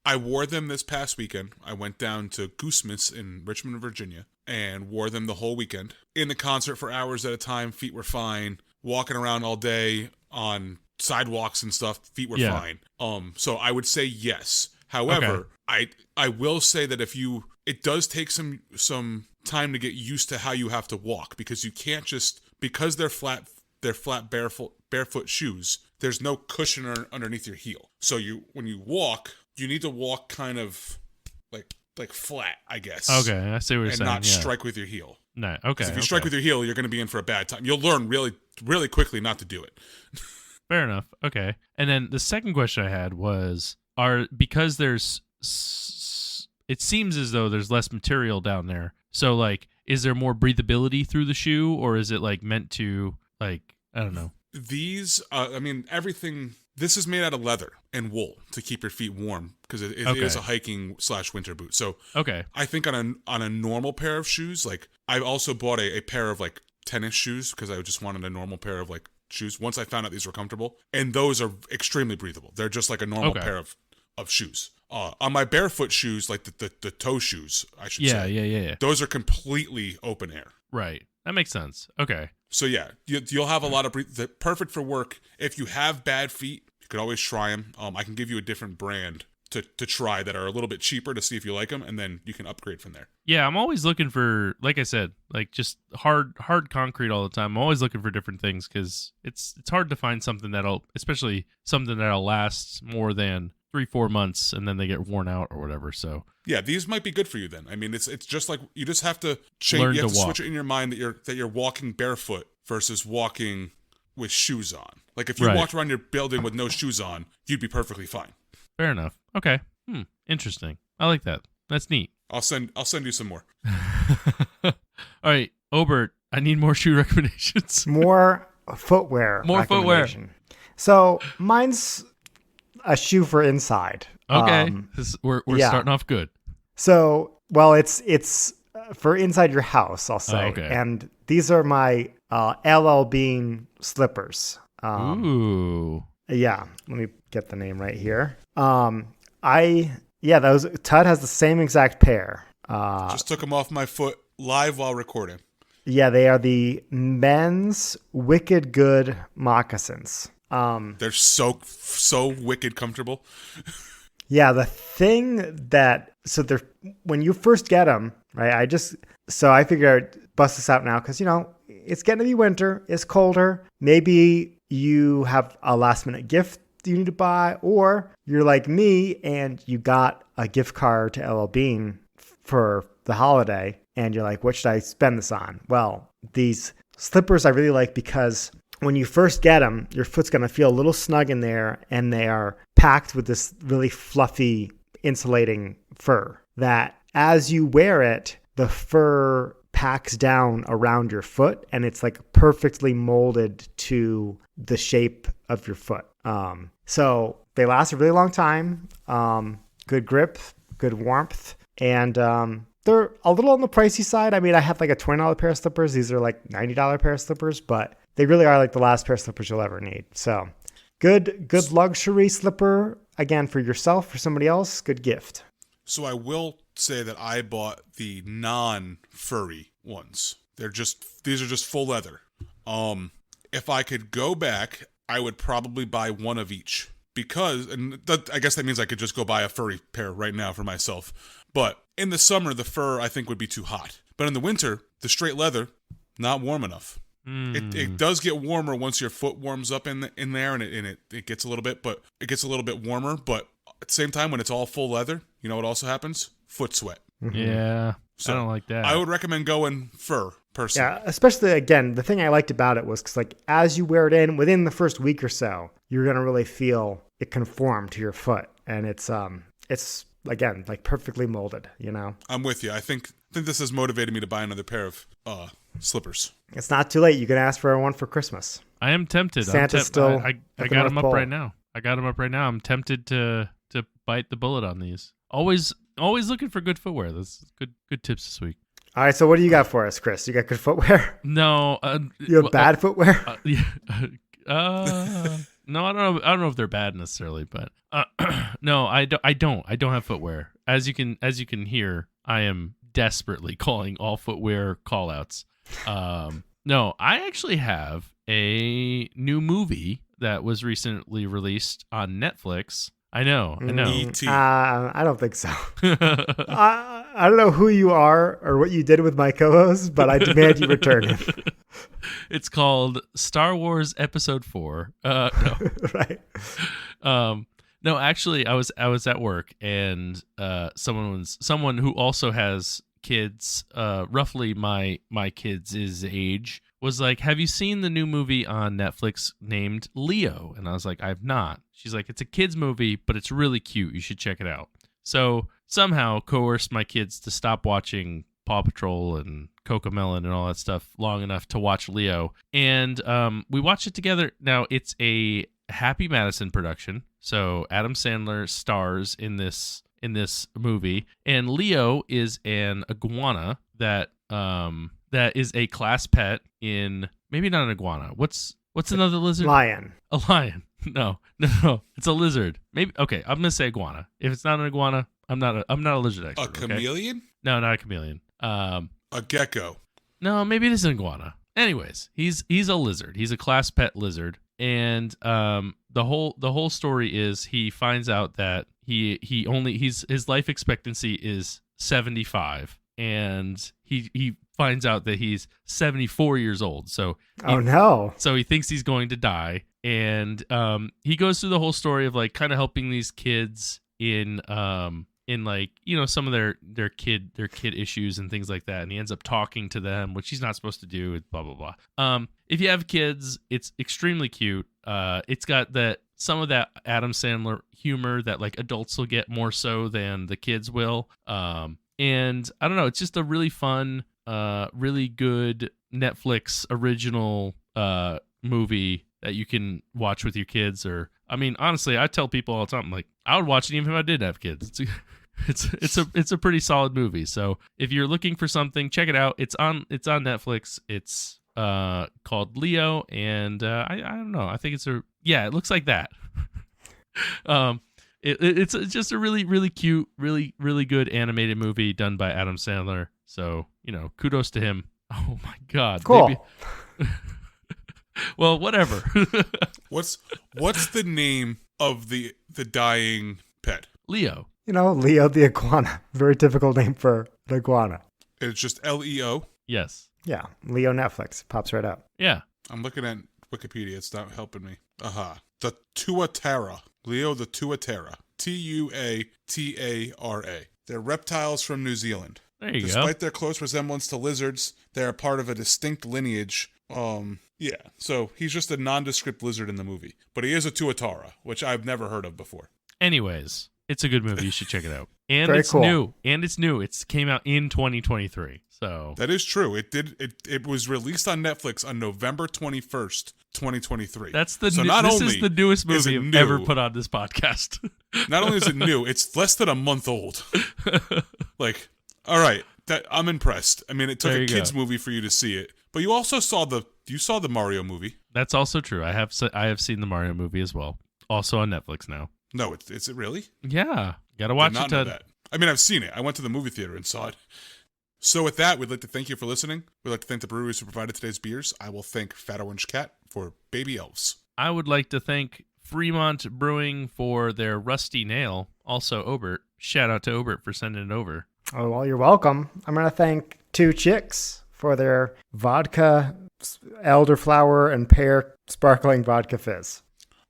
I wore them this past weekend. I went down to Goosemas in Richmond, Virginia, and wore them the whole weekend. In the concert for hours at a time, feet were fine. Walking around all day on sidewalks and stuff, feet were fine. So I would say yes. However, I will say that it does take some time to get used to how you have to walk, because you can't just, because they're flat barefoot shoes, there's no cushion underneath your heel. So when you walk, you need to walk kind of like flat, I guess. Okay, I see what you're saying. And not strike with your heel. No, okay. Because if you strike with your heel, you're going to be in for a bad time. You'll learn really, really quickly not to do it. Fair enough. Okay. And then the second question I had was, because it seems as though there's less material down there. So, like, is there more breathability through the shoe, or is it, like, meant to, like, I don't know. These, everything, this is made out of leather and wool to keep your feet warm, because it is a hiking / winter boot. So, I think on a normal pair of shoes, like, I also bought a pair of, like, tennis shoes because I just wanted a normal pair of, like, shoes once I found out these were comfortable, and those are extremely breathable. They're just like a normal pair of shoes. On my barefoot shoes, like the toe shoes, I should say. Yeah. Those are completely open air. Right. That makes sense. Okay. So yeah, you'll have a lot of they're perfect for work. If you have bad feet, you could always try them. I can give you a different brand to try that are a little bit cheaper to see if you like them, and then you can upgrade from there. Yeah, I'm always looking for, like I said, like just hard concrete all the time. I'm always looking for different things because it's hard to find something especially something that'll last more than 3-4 months and then they get worn out or whatever. So yeah, these might be good for you then. I mean, it's just like you just have to change. You have to switch it in your mind that you're walking barefoot versus walking with shoes on. Like if you walked around your building with no shoes on, you'd be perfectly fine. Fair enough. Okay. Interesting. I like that. That's neat. I'll send you some more. All right, Obert, I need more shoe recommendations. More footwear. So mine's a shoe for inside. Okay. We're starting off good. So, well, it's for inside your house, I'll say. Oh, okay. And these are my LL Bean slippers. Ooh. Yeah, let me get the name right here. Todd has the same exact pair. Just took them off my foot live while recording. Yeah, they are the men's Wicked Good Moccasins. They're so wicked comfortable. Yeah, the thing they're when you first get them, right? I figured I'd bust this out now because it's getting to be winter, it's colder. Maybe you have a last minute gift you need to buy, or you're like me and you got a gift card to LL Bean for the holiday and you're like, what should I spend this on? Well, these slippers I really like because when you first get them, your foot's going to feel a little snug in there, and they are packed with this really fluffy insulating fur that as you wear it, the fur packs down around your foot and it's like perfectly molded to the shape of your foot. So they last a really long time, good grip, good warmth, and they're a little on the pricey side. I mean, I have like a $20 pair of slippers. These are like $90 pair of slippers, but they really are like the last pair of slippers you'll ever need. So good luxury slipper, again, for yourself, for somebody else, good gift. So I will say that I bought the non-furry ones. These are just full leather. If I could go back, I would probably buy one of each because, I guess that means I could just go buy a furry pair right now for myself. But in the summer, the fur I think would be too hot. But in the winter, the straight leather, not warm enough. It does get warmer once your foot warms up in there, and it gets a little bit, but it gets a little bit warmer. But at the same time, when it's all full leather, you know what also happens? Foot sweat. Yeah, So I don't like that. I would recommend going fur, personally. Yeah, especially, again, the thing I liked about it was because, like, as you wear it in, within the first week or so, you're going to really feel it conform to your foot. And it's again, like perfectly molded, you know? I'm with you. I think this has motivated me to buy another pair of slippers. It's not too late. You can ask for one for Christmas. I am tempted. Santa's still I at the got North them up Pole. right now. I'm tempted to bite the bullet on these. Always looking for good footwear. That's good tips this week. All right, so what do you got for us, Chris? You got good footwear? No, You have bad footwear? Yeah. No, I don't know if they're bad necessarily, but no, I don't have footwear. As you can hear, I am desperately calling all footwear callouts. No, I actually have a new movie that was recently released on Netflix. I know. E.T. I don't think so. I don't know who you are or what you did with my co-host, but I demand you return him. It's called Star Wars Episode 4. No. Right. No, actually, I was at work, and someone who also has kids, roughly my kids' age, was like, "Have you seen the new movie on Netflix named Leo?" And I was like, "I've not." She's like, "It's a kids movie, but it's really cute. You should check it out." So somehow coerced my kids to stop watching Paw Patrol and Cocomelon and all that stuff long enough to watch Leo, and we watched it together. Now it's a Happy Madison production, so Adam Sandler stars in this movie, and Leo is an iguana that is a class pet in, maybe not an iguana. What's another lizard? Lion. A lion. No. It's a lizard. Maybe. Okay, I'm gonna say iguana. If it's not an iguana, I'm not a lizard expert. A chameleon? Okay? No, not a chameleon. A gecko. No, maybe it is an iguana. Anyways, he's a lizard. He's a class pet lizard, and the whole story is he finds out that his life expectancy is 75, and he finds out that he's 74 years old. So So he thinks he's going to die, and he goes through the whole story of like kind of helping these kids in like, you know, some of their kid issues and things like that, and he ends up talking to them, which he's not supposed to do, blah blah blah. If you have kids, it's extremely cute. It's got some of that Adam Sandler humor that like adults will get more so than the kids will. And I don't know, it's just a really fun, really good Netflix original movie that you can watch with your kids. Or, I mean, honestly, I tell people all the time, like, I would watch it even if I didn't have kids. It's a pretty solid movie. So if you're looking for something, check it out. It's on Netflix. It's called Leo, and I don't know. I think it looks like that. It's just a really, really cute, really, really good animated movie done by Adam Sandler. So, you know, kudos to him. Oh my God. Cool. Maybe... Well, whatever. What's the name of the dying pet? Leo. You know, Leo the iguana. Very typical name for an iguana. It's just Leo. Yes. Yeah, Leo Netflix. Pops right up. Yeah. I'm looking at Wikipedia. It's not helping me. Aha. The tuatara. Leo the tuatara. Tuatara. They're reptiles from New Zealand. There you go. Despite their close resemblance to lizards, they are part of a distinct lineage. Yeah. So he's just a nondescript lizard in the movie. But he is a tuatara, which I've never heard of before. Anyways, it's a good movie. You should check it out. And Very it's cool. new. And it's new. It came out in 2023. So That is true. It was released on Netflix on November 21st, 2023. that's the so new, not this only is the newest is movie it I've new, ever put on this podcast. Not only is it new, it's less than a month old. Like, all right, I'm impressed. I mean, it took There a you kids go. movie for you to see it, but you also saw the Mario movie. That's also true. I have seen the Mario movie as well. Also on Netflix now. No, is it really? Yeah. Gotta watch Did not it, know Ted. that. I mean, I've seen it. I went to the movie theater and saw it. So with that, we'd like to thank you for listening. We'd like to thank the breweries who provided today's beers. I will thank Fat Orange Cat for Baby Elves. I would like to thank Fremont Brewing for their Rusty Nail. Also, Obert. Shout out to Obert for sending it over. Oh, well, you're welcome. I'm going to thank Two Chicks for their vodka, elderflower, and pear sparkling vodka fizz.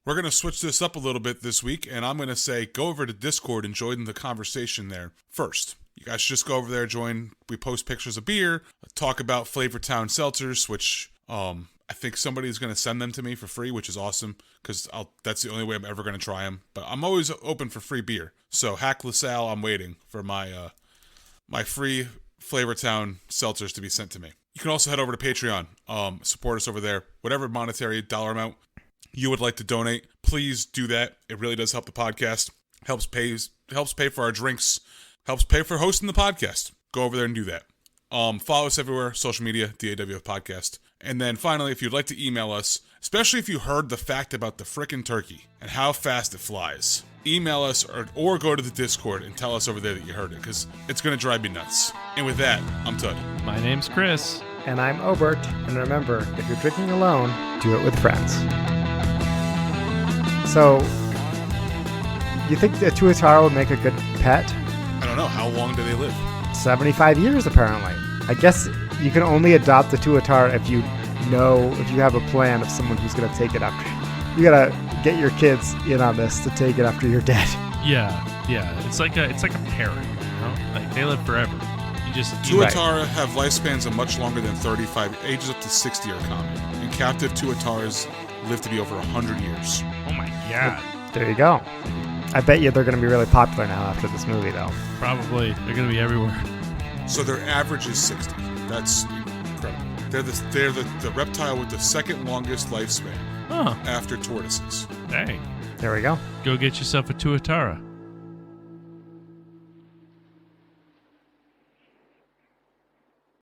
We're going to switch this up a little bit this week, and I'm going to say go over to Discord and join the conversation there first. You guys should just go over there, join. We post pictures of beer, talk about Flavortown seltzers, which I think somebody's going to send them to me for free, which is awesome, because that's the only way I'm ever going to try them. But I'm always open for free beer. So Hack LaSalle, I'm waiting for my my free Flavortown seltzers to be sent to me. You can also head over to Patreon, support us over there. Whatever monetary dollar amount you would like to donate, please do that. It really does help the podcast. Helps pay for our drinks. Helps pay for hosting the podcast. Go over there and do that. Follow us everywhere, social media, DAWF Podcast. And then finally, if you'd like to email us, especially if you heard the fact about the frickin' turkey and how fast it flies, email us or go to the Discord and tell us over there that you heard it, because it's going to drive me nuts. And with that, I'm Tud. My name's Chris. And I'm Obert. And remember, if you're drinking alone, do it with friends. So, you think the tuatara would make a good pet? I don't know. How long do they live? 75 years, apparently. I guess you can only adopt the tuatara if you have a plan of someone who's going to take it after. You got to get your kids in on this to take it after you're dead. Yeah. It's like a parrot, you know? Like, they live forever. Tuatara have lifespans of much longer than 35. Ages up to 60 are common. And captive tuataras live to be over 100 years. Oh my god. There you go. I bet you they're going to be really popular now after this movie, though. Probably. They're going to be everywhere. So their average is 60. That's incredible. They're the reptile with the second longest lifespan after tortoises. Dang. There we go. Go get yourself a tuatara.